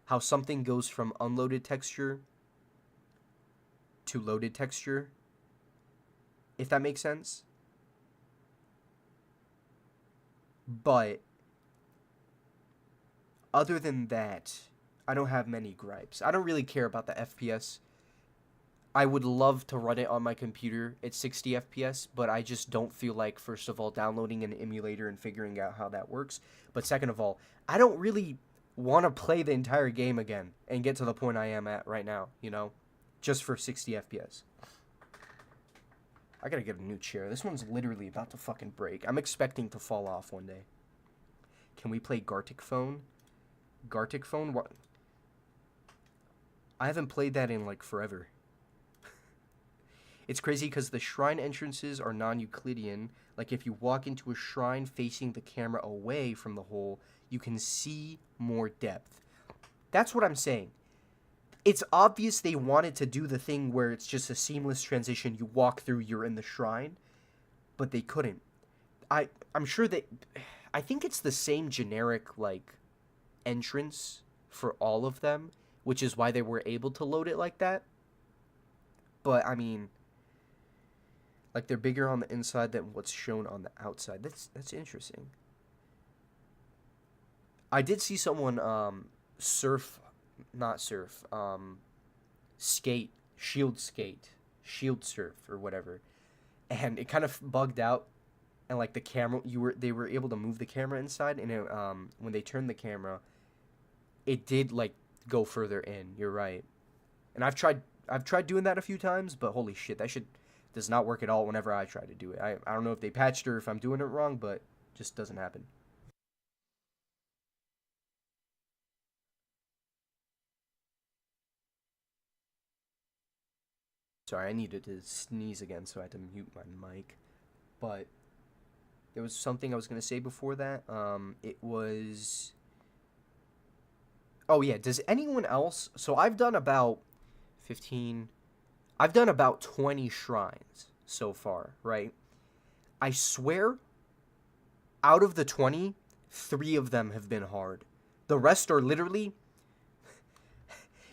S1: how something goes from unloaded texture to loaded texture, if that makes sense. But other than that, I don't have many gripes. I don't really care about the FPS. I would love to run it on my computer at 60 FPS, but I just don't feel like, first of all, downloading an emulator and figuring out how that works. But second of all, I don't really want to play the entire game again and get to the point I am at right now, just for 60 FPS. I gotta get a new chair. This one's literally about to fucking break. I'm expecting to fall off one day. Can we play Gartic Phone? Gartic Phone? What? I haven't played that in, like, forever. It's crazy because the shrine entrances are non-Euclidean. Like, if you walk into a shrine facing the camera away from the hole, you can see more depth. That's what I'm saying. It's obvious they wanted to do the thing where it's just a seamless transition. You walk through, you're in the shrine. But they couldn't. I'm sure that... I think it's the same generic, like, entrance for all of them, which is why they were able to load it like that. But, I mean... like, they're bigger on the inside than what's shown on the outside. That's interesting. I did see someone, skate, shield surf, or whatever. And it kind of bugged out. And, like, the camera, they were able to move the camera inside. And, when they turned the camera, it did, like, go further in. You're right. And I've tried doing that a few times, but holy shit, that shit does not work at all whenever I try to do it. I don't know if they patched or if I'm doing it wrong, but it just doesn't happen. Sorry, I needed to sneeze again, so I had to mute my mic. But there was something I was going to say before that. It was... oh, yeah. Does anyone else... so I've done about 15... I've done about 20 shrines so far, right? I swear, out of the 20, 3 of them have been hard. The rest are literally...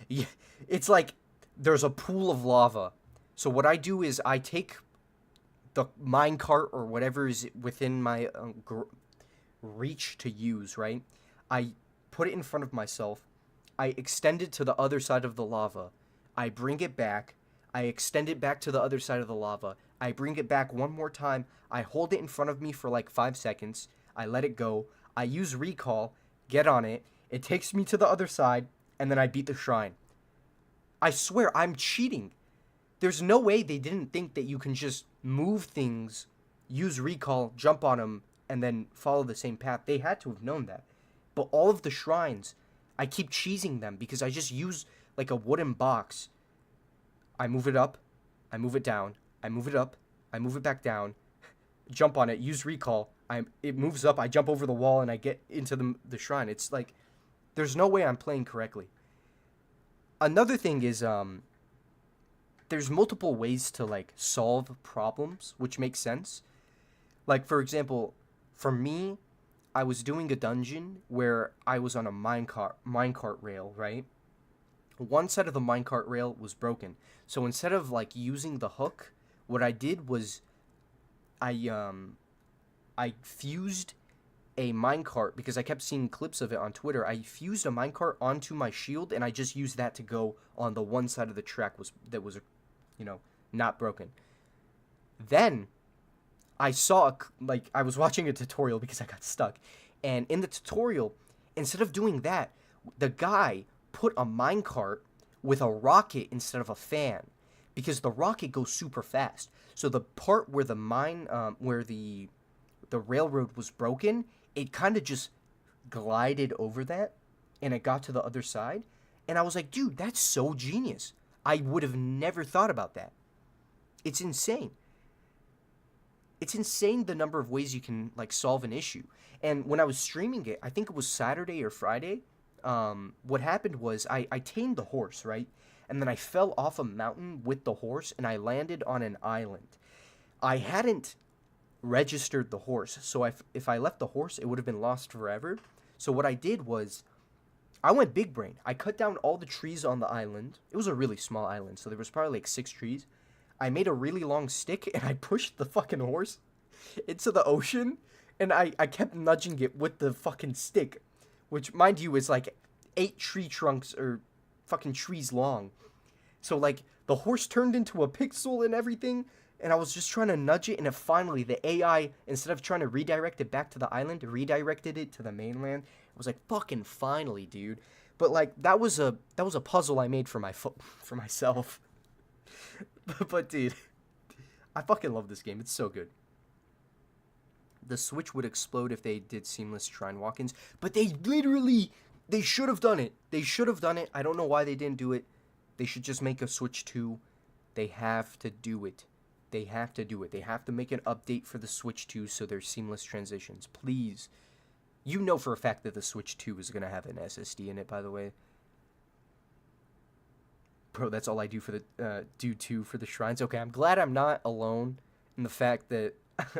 S1: yeah, it's like there's a pool of lava. So what I do is I take the minecart or whatever is within my reach to use, right? I put it in front of myself. I extend it to the other side of the lava. I bring it back. I extend it back to the other side of the lava. I bring it back one more time. I hold it in front of me for like 5 seconds. I let it go. I use recall, get on it. It takes me to the other side, and then I beat the shrine. I swear, I'm cheating. There's no way they didn't think that you can just move things, use recall, jump on them, and then follow the same path. They had to have known that. But all of the shrines, I keep cheesing them because I just use like a wooden box. I move it up, I move it down, I move it up, I move it back down, jump on it, use recall, it moves up, I jump over the wall, and I get into the shrine. It's like, there's no way I'm playing correctly. Another thing is, there's multiple ways to, like, solve problems, which makes sense. Like, for example, for me, I was doing a dungeon where I was on a minecart rail, right? One side of the minecart rail was broken. So instead of, like, using the hook, what I did was I fused a minecart, because I kept seeing clips of it on Twitter. I fused a minecart onto my shield, and I just used that to go on the one side of the track that was not broken. Then I saw, I was watching a tutorial because I got stuck. And in the tutorial, instead of doing that, the guy put a minecart with a rocket instead of a fan, because the rocket goes super fast. So the part where where the railroad was broken, it kind of just glided over that, and it got to the other side. And I was like, dude, that's so genius. I would have never thought about that. It's insane. It's insane the number of ways you can, like, solve an issue. And when I was streaming it, I think it was Saturday or Friday, what happened was I tamed the horse, right? And then I fell off a mountain with the horse, and I landed on an island. I hadn't registered the horse, so if I left the horse, it would have been lost forever. So what I did was, I went big brain. I cut down all the trees on the island. It was a really small island, so there was probably like 6 trees. I made a really long stick, and I pushed the fucking horse into the ocean, and I kept nudging it with the fucking stick, which, mind you, is like 8 tree trunks or fucking trees long. So, like, The horse turned into a pixel and everything, and I was just trying to nudge it, and it finally, the AI, instead of trying to redirect it back to the island, redirected it to the mainland. It was like, fucking finally, dude. But like that was a puzzle I made for for myself. But dude, I fucking love this game. It's so good. The Switch would explode if they did seamless shrine walk-ins, but they should have done it. They should have done it. I don't know why they didn't do it. They should just make a Switch 2. They have to do it. They have to do it. They have to make an update for the Switch 2 so there's seamless transitions. Please. You know for a fact that the Switch 2 is going to have an SSD in it, by the way. Bro, that's all I do for for the shrines. Okay, I'm glad I'm not alone in the fact that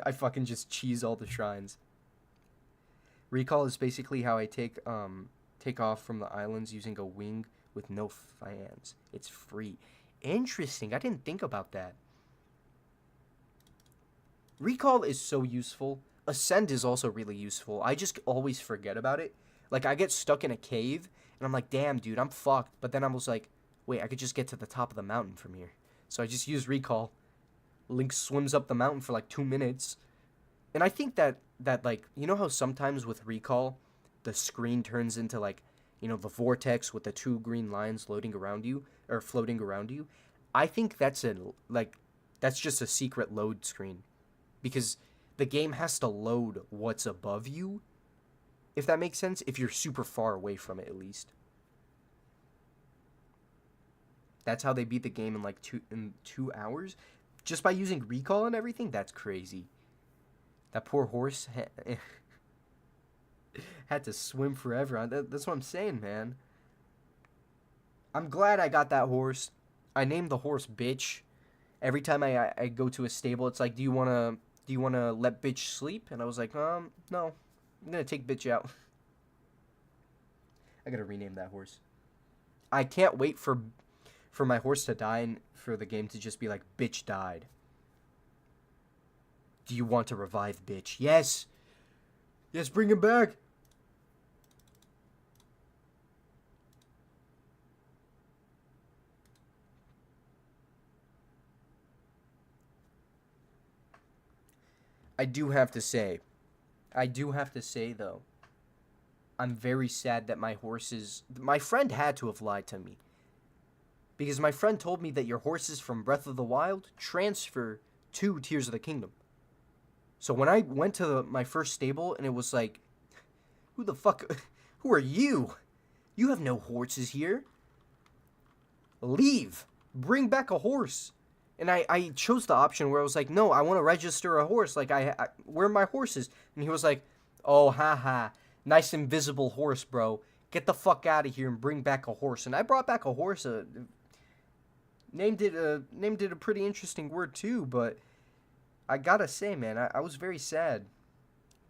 S1: I fucking just cheese all the shrines. Recall is basically how I take off from the islands using a wing with no fans. It's free. Interesting. I didn't think about that. Recall is so useful. Ascend is also really useful. I just always forget about it. Like, I get stuck in a cave, and I'm like, damn, dude, I'm fucked. But then I was like, wait, I could just get to the top of the mountain from here. So I just use Recall. Link swims up the mountain for like 2 minutes. And I think that like, you know how sometimes with Recall, the screen turns into like, you know, the vortex with the 2 green lines floating around you? I think that's that's just a secret load screen. Because the game has to load what's above you, if that makes sense, if you're super far away from it, at least. That's how they beat the game in like 2 hours, just by using Recall and everything. That's crazy. That poor horse had to swim forever. That's what I'm saying, man. I'm glad I got that horse. I named the horse Bitch. Every time I go to a stable, it's like, do you wanna let Bitch sleep? And I was like, no, I'm gonna take Bitch out. I gotta rename that horse. I can't wait for my horse to die and for the game to just be like, Bitch died. Do you want to revive Bitch? Yes. Yes, bring him back. I do have to say though, I'm very sad that my friend had to have lied to me. Because my friend told me that your horses from Breath of the Wild transfer to Tears of the Kingdom. So when I went to my first stable and it was like, who the fuck, who are you? You have no horses here. Leave. Bring back a horse. And I chose the option where I was like, no, I want to register a horse. Like, where are my horses? And he was like, oh, haha, nice invisible horse, bro. Get the fuck out of here and bring back a horse. And I brought back a horse. Named it a pretty interesting word too. But I gotta say, man, I was very sad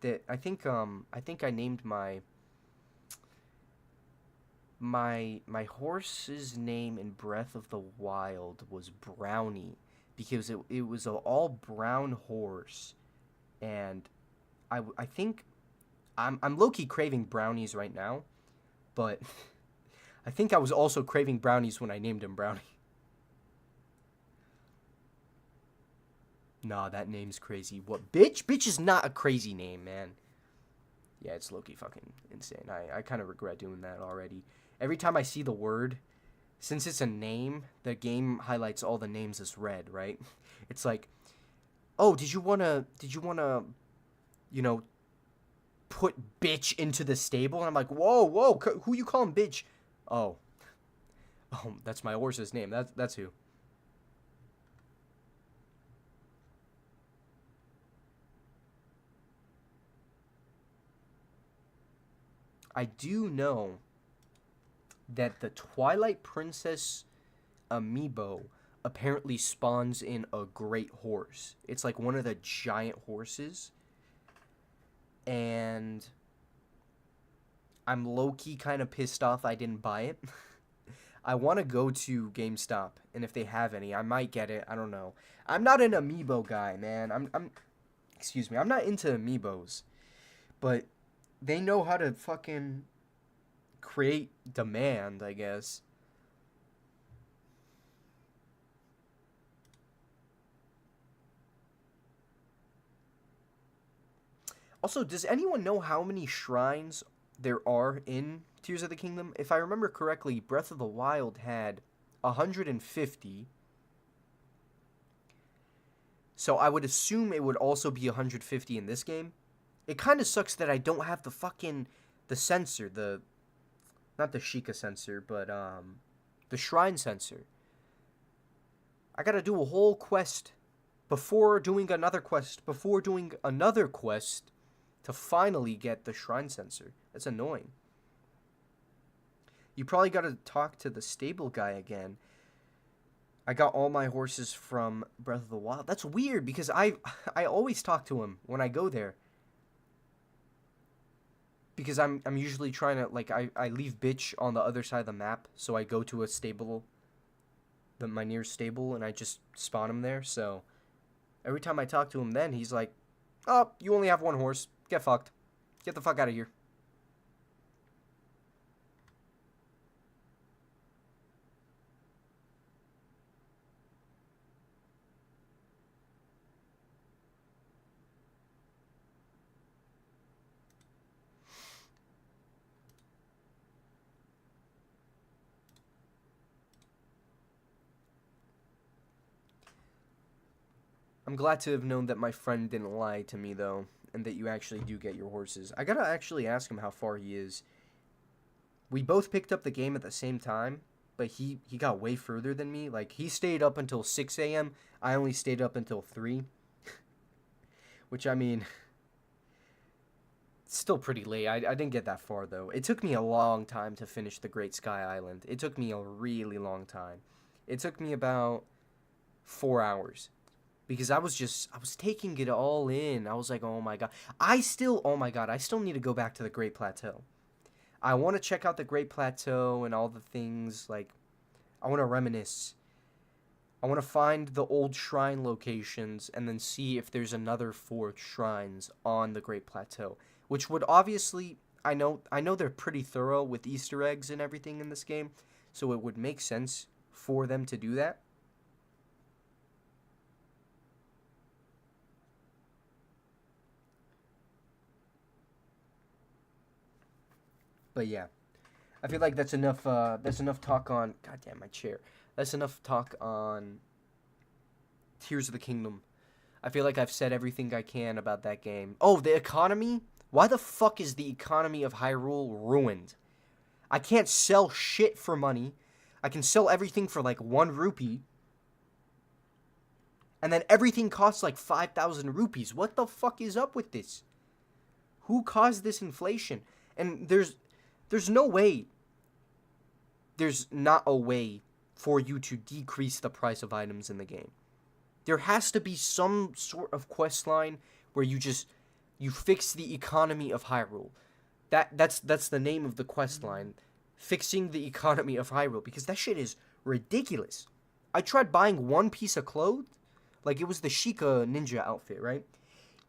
S1: that I think I named my horse's name in Breath of the Wild was Brownie, because it was an all brown horse, and I think I'm low key craving brownies right now, but I think I was also craving brownies when I named him Brownie. Nah, that name's crazy. What, Bitch? Bitch is not a crazy name, man. Yeah, it's low key fucking insane. I kind of regret doing that already. Every time I see the word, since it's a name, the game highlights all the names as red, right? It's like, oh, did you wanna, you know, put Bitch into the stable? And I'm like, whoa, who you calling Bitch? Oh, that's my horse's name. That's who. I do know that the Twilight Princess amiibo apparently spawns in a great horse. It's like one of the giant horses. And I'm low-key kind of pissed off I didn't buy it. I want to go to GameStop, and if they have any, I might get it. I don't know. I'm not an amiibo guy, man. Excuse me. I'm not into amiibos. But they know how to fucking create demand, I guess. Also, does anyone know how many shrines there are in Tears of the Kingdom? If I remember correctly, Breath of the Wild had 150. So I would assume it would also be 150 in this game. It kind of sucks that I don't have the sensor, not the Sheikah sensor, but the shrine sensor. I got to do a whole quest before doing another quest to finally get the shrine sensor. That's annoying. You probably got to talk to the stable guy again. I got all my horses from Breath of the Wild. That's weird because I always talk to him when I go there. Because I'm usually trying to, like, I leave bitch on the other side of the map, so I go to a stable, my nearest stable, and I just spawn him there. So every time I talk to him, then he's like, "Oh, you only have one horse. Get fucked. Get the fuck out of here." I'm glad to have known that my friend didn't lie to me, though, and that you actually do get your horses. I gotta actually ask him how far he is. We both picked up the game at the same time, but he got way further than me. Like, he stayed up until 6 a.m. I only stayed up until 3. Which, I mean, it's still pretty late. I didn't get that far, though. It took me a long time to finish the Great Sky Island. It took me a really long time. It took me about 4 hours. Because I was taking it all in. I was like, oh my god. Oh my god, I still need to go back to the Great Plateau. I want to check out the Great Plateau and all the things, like, I want to reminisce. I want to find the old shrine locations and then see if there's another 4 shrines on the Great Plateau. Which would obviously, I know they're pretty thorough with Easter eggs and everything in this game. So it would make sense for them to do that. But yeah, I feel like that's enough. That's enough talk on. God damn my chair. That's enough talk on Tears of the Kingdom. I feel like I've said everything I can about that game. Oh, the economy. Why the fuck is the economy of Hyrule ruined? I can't sell shit for money. I can sell everything for like 1 rupee. And then everything costs like 5,000 rupees. What the fuck is up with this? Who caused this inflation? And there's no way. There's not a way for you to decrease the price of items in the game. There has to be some sort of quest line where you fix the economy of Hyrule. That's the name of the quest line. Fixing the economy of Hyrule, because that shit is ridiculous. I tried buying one piece of clothes, like it was the Sheikah ninja outfit, right?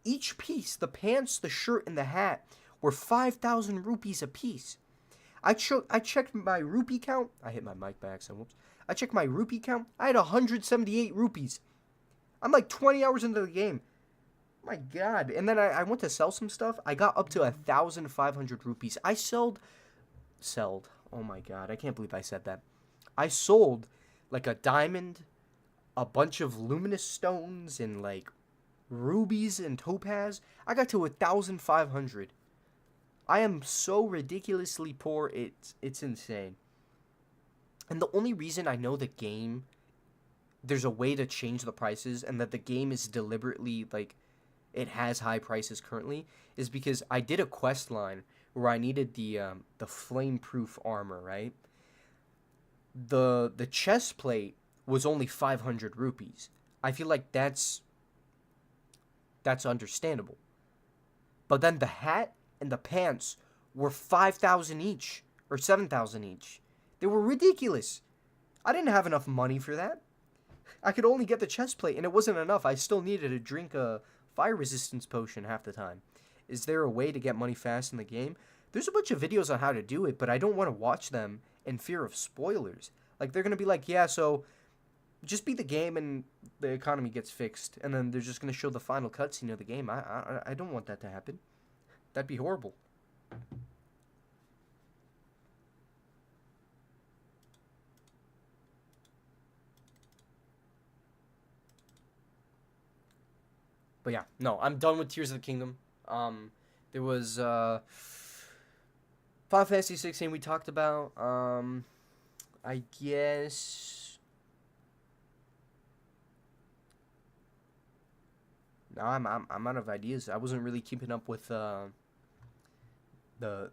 S1: Each piece, the pants, the shirt, and the hat, were 5,000 rupees a piece. I checked my rupee count. I hit my mic by accident. Whoops. I checked my rupee count. I had 178 rupees. I'm like 20 hours into the game. My god. And then I went to sell some stuff. I got up to 1,500 rupees. I sold. Oh my god. I can't believe I said that. I sold like a diamond, a bunch of luminous stones, and like rubies and topaz. I got to 1,500. I am so ridiculously poor, it's insane. And the only reason I know the game, there's a way to change the prices, and that the game is deliberately, like, it has high prices currently, is because I did a quest line where I needed the flame-proof armor, right? The chest plate was only 500 rupees. I feel like that's understandable. But then the hat and the pants were 5,000 each, or 7,000 each. They were ridiculous. I didn't have enough money for that. I could only get the chest plate, and it wasn't enough. I still needed to drink a fire resistance potion half the time. Is there a way to get money fast in the game? There's a bunch of videos on how to do it, but I don't want to watch them in fear of spoilers. Like, they're going to be like, yeah, so just beat the game and the economy gets fixed, and then they're just going to show the final cutscene of the game. I don't want that to happen. That'd be horrible. But yeah, no, I'm done with Tears of the Kingdom. There was Final Fantasy 16 we talked about. I guess no, I'm out of ideas. I wasn't really keeping up with the the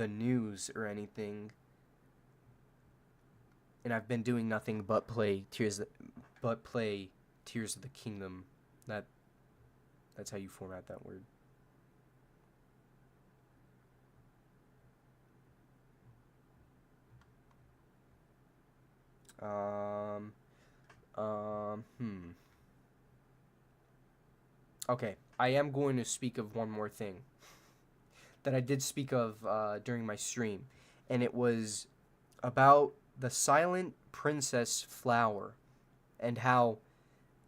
S1: news or anything, and I've been doing nothing but play Tears of the Kingdom. That's how you format that word. Um, Okay, I am going to speak of one more thing that I did speak of during my stream, and it was about the Silent Princess flower and how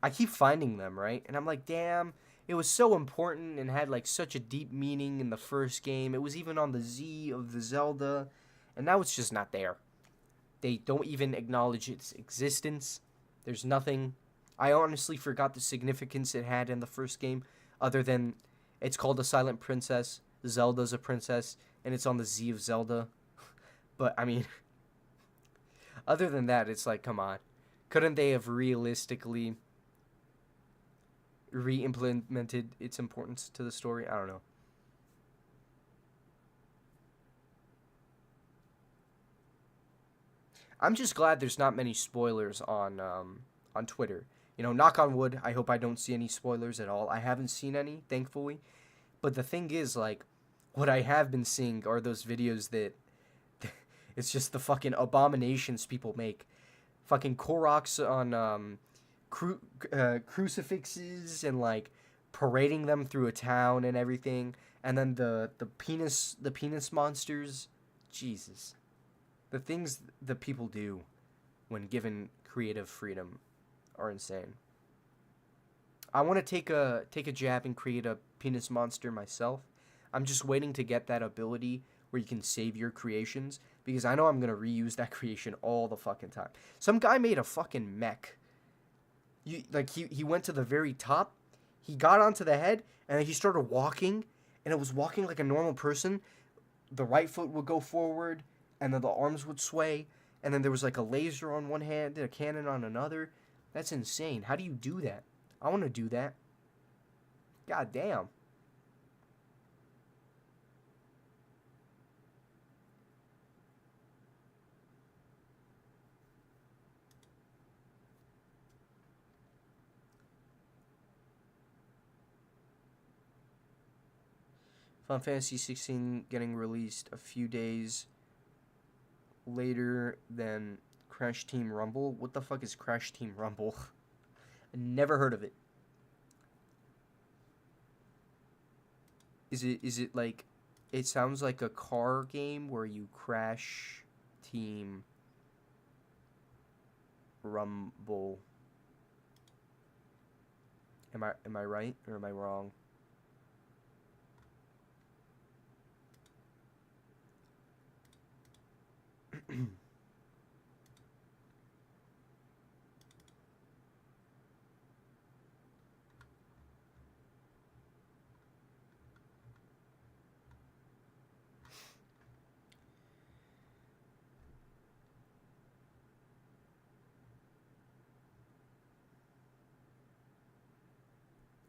S1: I keep finding them, right? And I'm like, damn, it was so important and had like such a deep meaning in the first game. It was even on the Z of the Zelda, and now it's just not there. They don't even acknowledge its existence. There's nothing. I honestly forgot the significance it had in the first game, other than it's called the Silent Princess, Zelda's a princess, and it's on the Z of Zelda. But, I mean, other than that, it's like, come on. Couldn't they have realistically re-implemented its importance to the story? I don't know. I'm just glad there's not many spoilers on Twitter. You know, knock on wood, I hope I don't see any spoilers at all. I haven't seen any, thankfully. But the thing is, like, what I have been seeing are those videos that it's just the fucking abominations people make. Fucking Koroks on crucifixes and like parading them through a town and everything, and then the penis monsters. Jesus, the things that people do when given creative freedom are insane. I want to take a jab and create a penis monster myself. I'm just waiting to get that ability where you can save your creations because I know I'm gonna reuse that creation all the fucking time. Some guy made a fucking mech. He went to the very top, he got onto the head, and then he started walking, and it was walking like a normal person. The right foot would go forward, and then the arms would sway, and then there was like a laser on one hand and a cannon on another. That's insane. How do you do that? I want to do that. God damn. Final Fantasy 16 getting released a few days later than Crash Team Rumble. What the fuck is Crash Team Rumble? I never heard of it. Is it like it sounds like a car game where you crash team rumble. Am I right or am I wrong?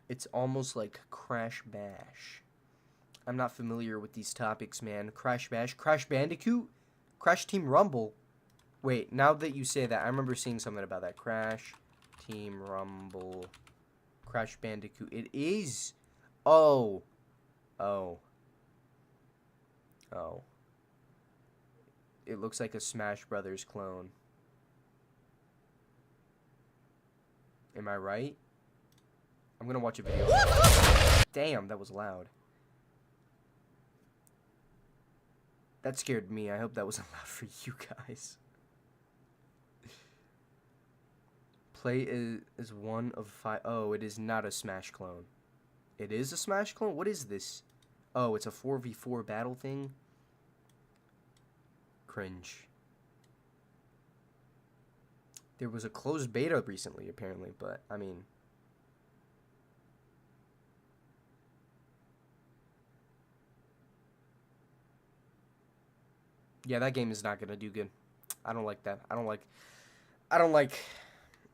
S1: It's almost like Crash Bash. I'm not familiar with these topics, man. Crash Bash, Crash Bandicoot, Crash Team Rumble. Wait, now that you say that, I remember seeing something about that. Crash Team Rumble, Crash Bandicoot. It is. Oh. Oh. Oh. It looks like a Smash Brothers clone. Am I right? I'm gonna watch a video. Damn, that was loud. That scared me. I hope that wasn't loud for you guys. Play is one of 5. Oh, it is not a Smash clone. It is a Smash clone? What is this? Oh, it's a 4v4 battle thing? Cringe. There was a closed beta recently, apparently, but, I mean... Yeah, that game is not gonna do good. I don't like that. I don't like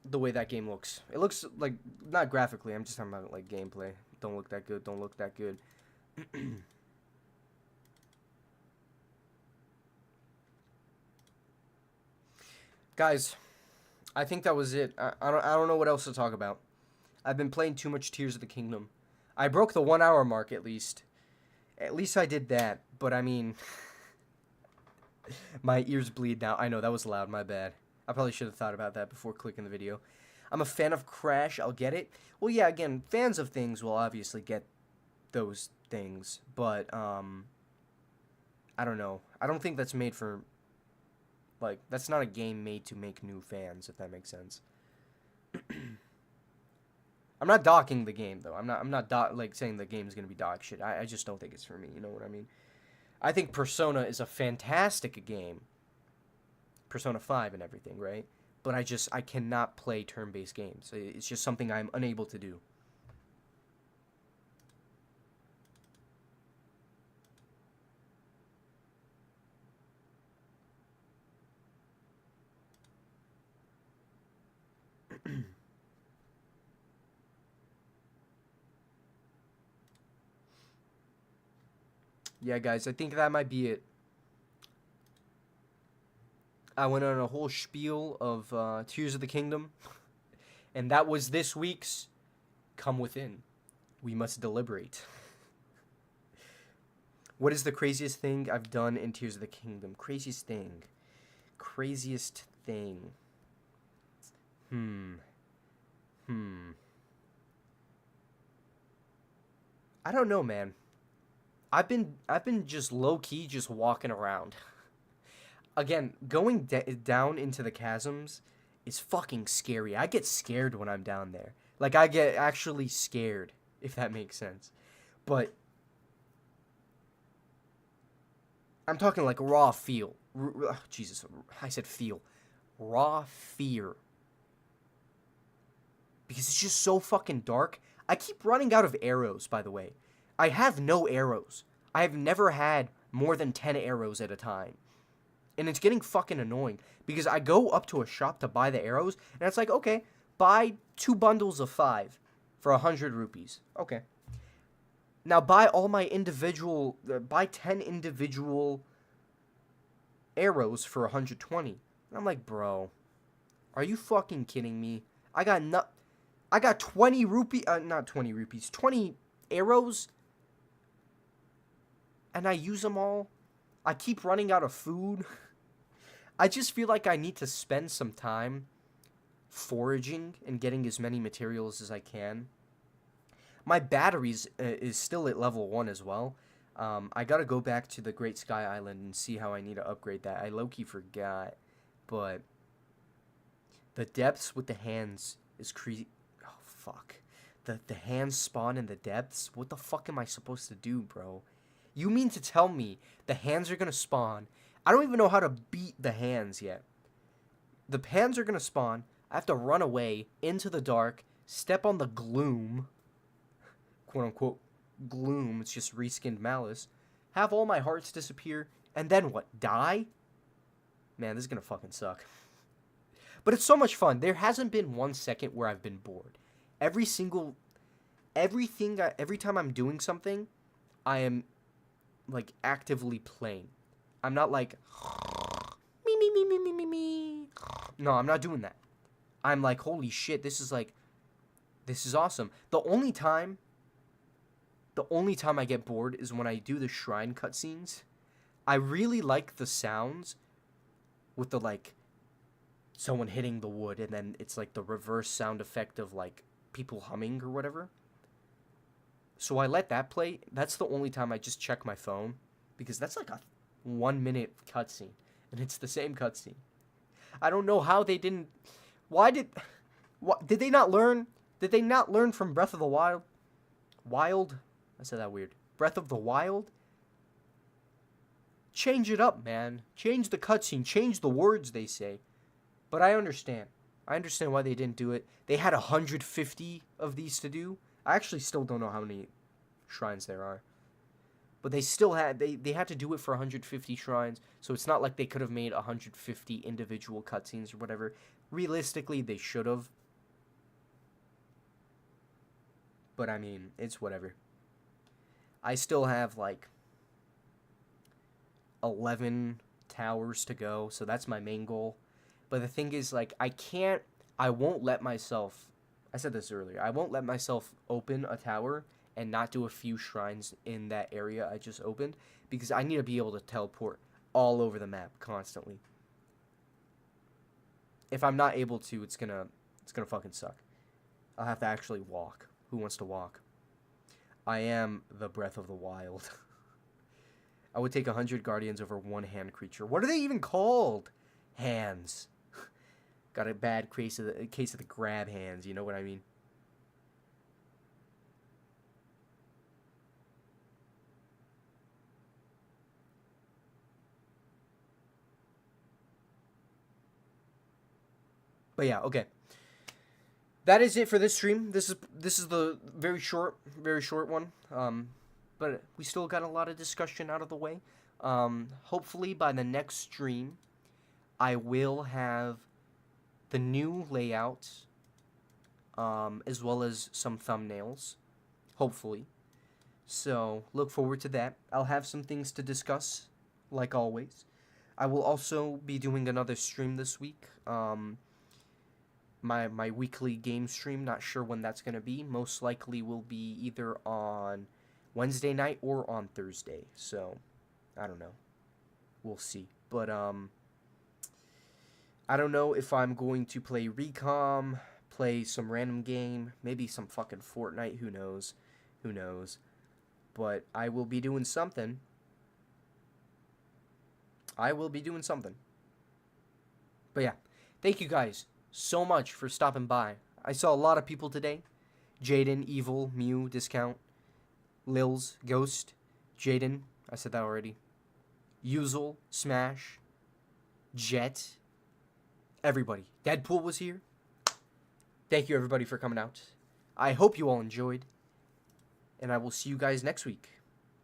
S1: the way that game looks. It looks like, not graphically, I'm just talking about like gameplay. Don't look that good. Don't look that good. Guys, I think that was it. I don't know what else to talk about. I've been playing too much Tears of the Kingdom. I broke the 1 hour mark at least. At least I did that. But I mean, my ears bleed now. I know that was loud. My bad. I probably should have thought about that before clicking the video. I'm a fan of Crash. I'll get it. Well, yeah, again, fans of things will obviously get those things. But, I don't know. I don't think that's made for, like, that's not a game made to make new fans, if that makes sense. I'm not docking the game, though. I'm not like, saying the game's gonna be dog shit. I just don't think it's for me, you know what I mean? I think Persona is a fantastic game. Persona 5 and everything, right? But I cannot play turn-based games. It's just something I'm unable to do. Yeah, guys, I think that might be it. I went on a whole spiel of Tears of the Kingdom. And that was this week's Come Within. We must deliberate. What is the craziest thing I've done in Tears of the Kingdom? Craziest thing. Craziest thing. I don't know, man. I've been just low key just walking around. Again, going down into the chasms is fucking scary. I get scared when I'm down there. Like, I get actually scared, if that makes sense. But I'm talking like raw feel. Jesus, I said feel. Raw fear. Because it's just so fucking dark. I keep running out of arrows, by the way. I have no arrows. I have never had more than 10 arrows at a time. And it's getting fucking annoying. Because I go up to a shop to buy the arrows. And it's like, okay, buy 2 bundles of 5 for 100 rupees. Okay. Now buy all my individual... buy 10 individual arrows for 120. And I'm like, bro. Are you fucking kidding me? I got 20 rupee... not 20 rupees. 20 arrows... and I use them all. I keep running out of food. I just feel like I need to spend some time foraging and getting as many materials as I can. My batteries is still at level 1 as well. I gotta go back to the Great Sky Island and see how I need to upgrade that. I low-key forgot. But the depths with the hands is crazy. Oh, fuck. The hands spawn in the depths? What the fuck am I supposed to do, bro? You mean to tell me the hands are going to spawn? I don't even know how to beat the hands yet. The hands are going to spawn. I have to run away into the dark, step on the gloom, quote-unquote gloom, it's just reskinned Malice, have all my hearts disappear, and then what, die? Man, this is going to fucking suck. But it's so much fun. There hasn't been 1 second where I've been bored. Every time I'm doing something, I am... like actively playing. I'm not like me. No, I'm not doing that. I'm like, holy shit, this is awesome. The only time I get bored is when I do the shrine cutscenes. I really like the sounds with the like someone hitting the wood and then it's like the reverse sound effect of like people humming or whatever. So I let that play. That's the only time I just check my phone. Because that's like a 1 minute cutscene. And it's the same cutscene. I don't know how they didn't... Did they not learn? Did they not learn from Breath of the Wild? I said that weird. Breath of the Wild, change it up, man. Change the cutscene, change the words they say. But I understand. I understand why they didn't do it. They had 150 of these to do. I actually still don't know how many shrines there are. But they still had, they had to do it for 150 shrines, so it's not like they could have made 150 individual cutscenes or whatever. Realistically, they should have. But I mean, it's whatever. I still have like 11 towers to go, so that's my main goal. But the thing is, like, I won't let myself, I said this earlier, I won't let myself open a tower and not do a few shrines in that area I just opened, because I need to be able to teleport all over the map constantly. If I'm not able to, it's gonna fucking suck. I'll have to actually walk. Who wants to walk? I am the Breath of the Wild. I would take 100 guardians over one hand creature. What are they even called? Hands. Got a bad case of the grab hands, you know what I mean? But yeah, okay. That is it for this stream. This is the very short one. But we still got a lot of discussion out of the way. Hopefully by the next stream, I will have the new layout, as well as some thumbnails. Hopefully. So look forward to that. I'll have some things to discuss, like always. I will also be doing another stream this week. My weekly game stream, not sure when that's going to be. Most likely will be either on Wednesday night or on Thursday. So, I don't know. We'll see. But, I don't know if I'm going to play Recom, play some random game, maybe some fucking Fortnite, who knows. Who knows. But I will be doing something. I will be doing something. But yeah, thank you guys so much for stopping by. I saw a lot of people today. Jaden, Evil, Mew, Discount, Lils, Ghost, Jaden, I said that already. Usual, Smash, Jet, everybody. Deadpool was here. Thank you everybody for coming out. I hope you all enjoyed. And I will see you guys next week.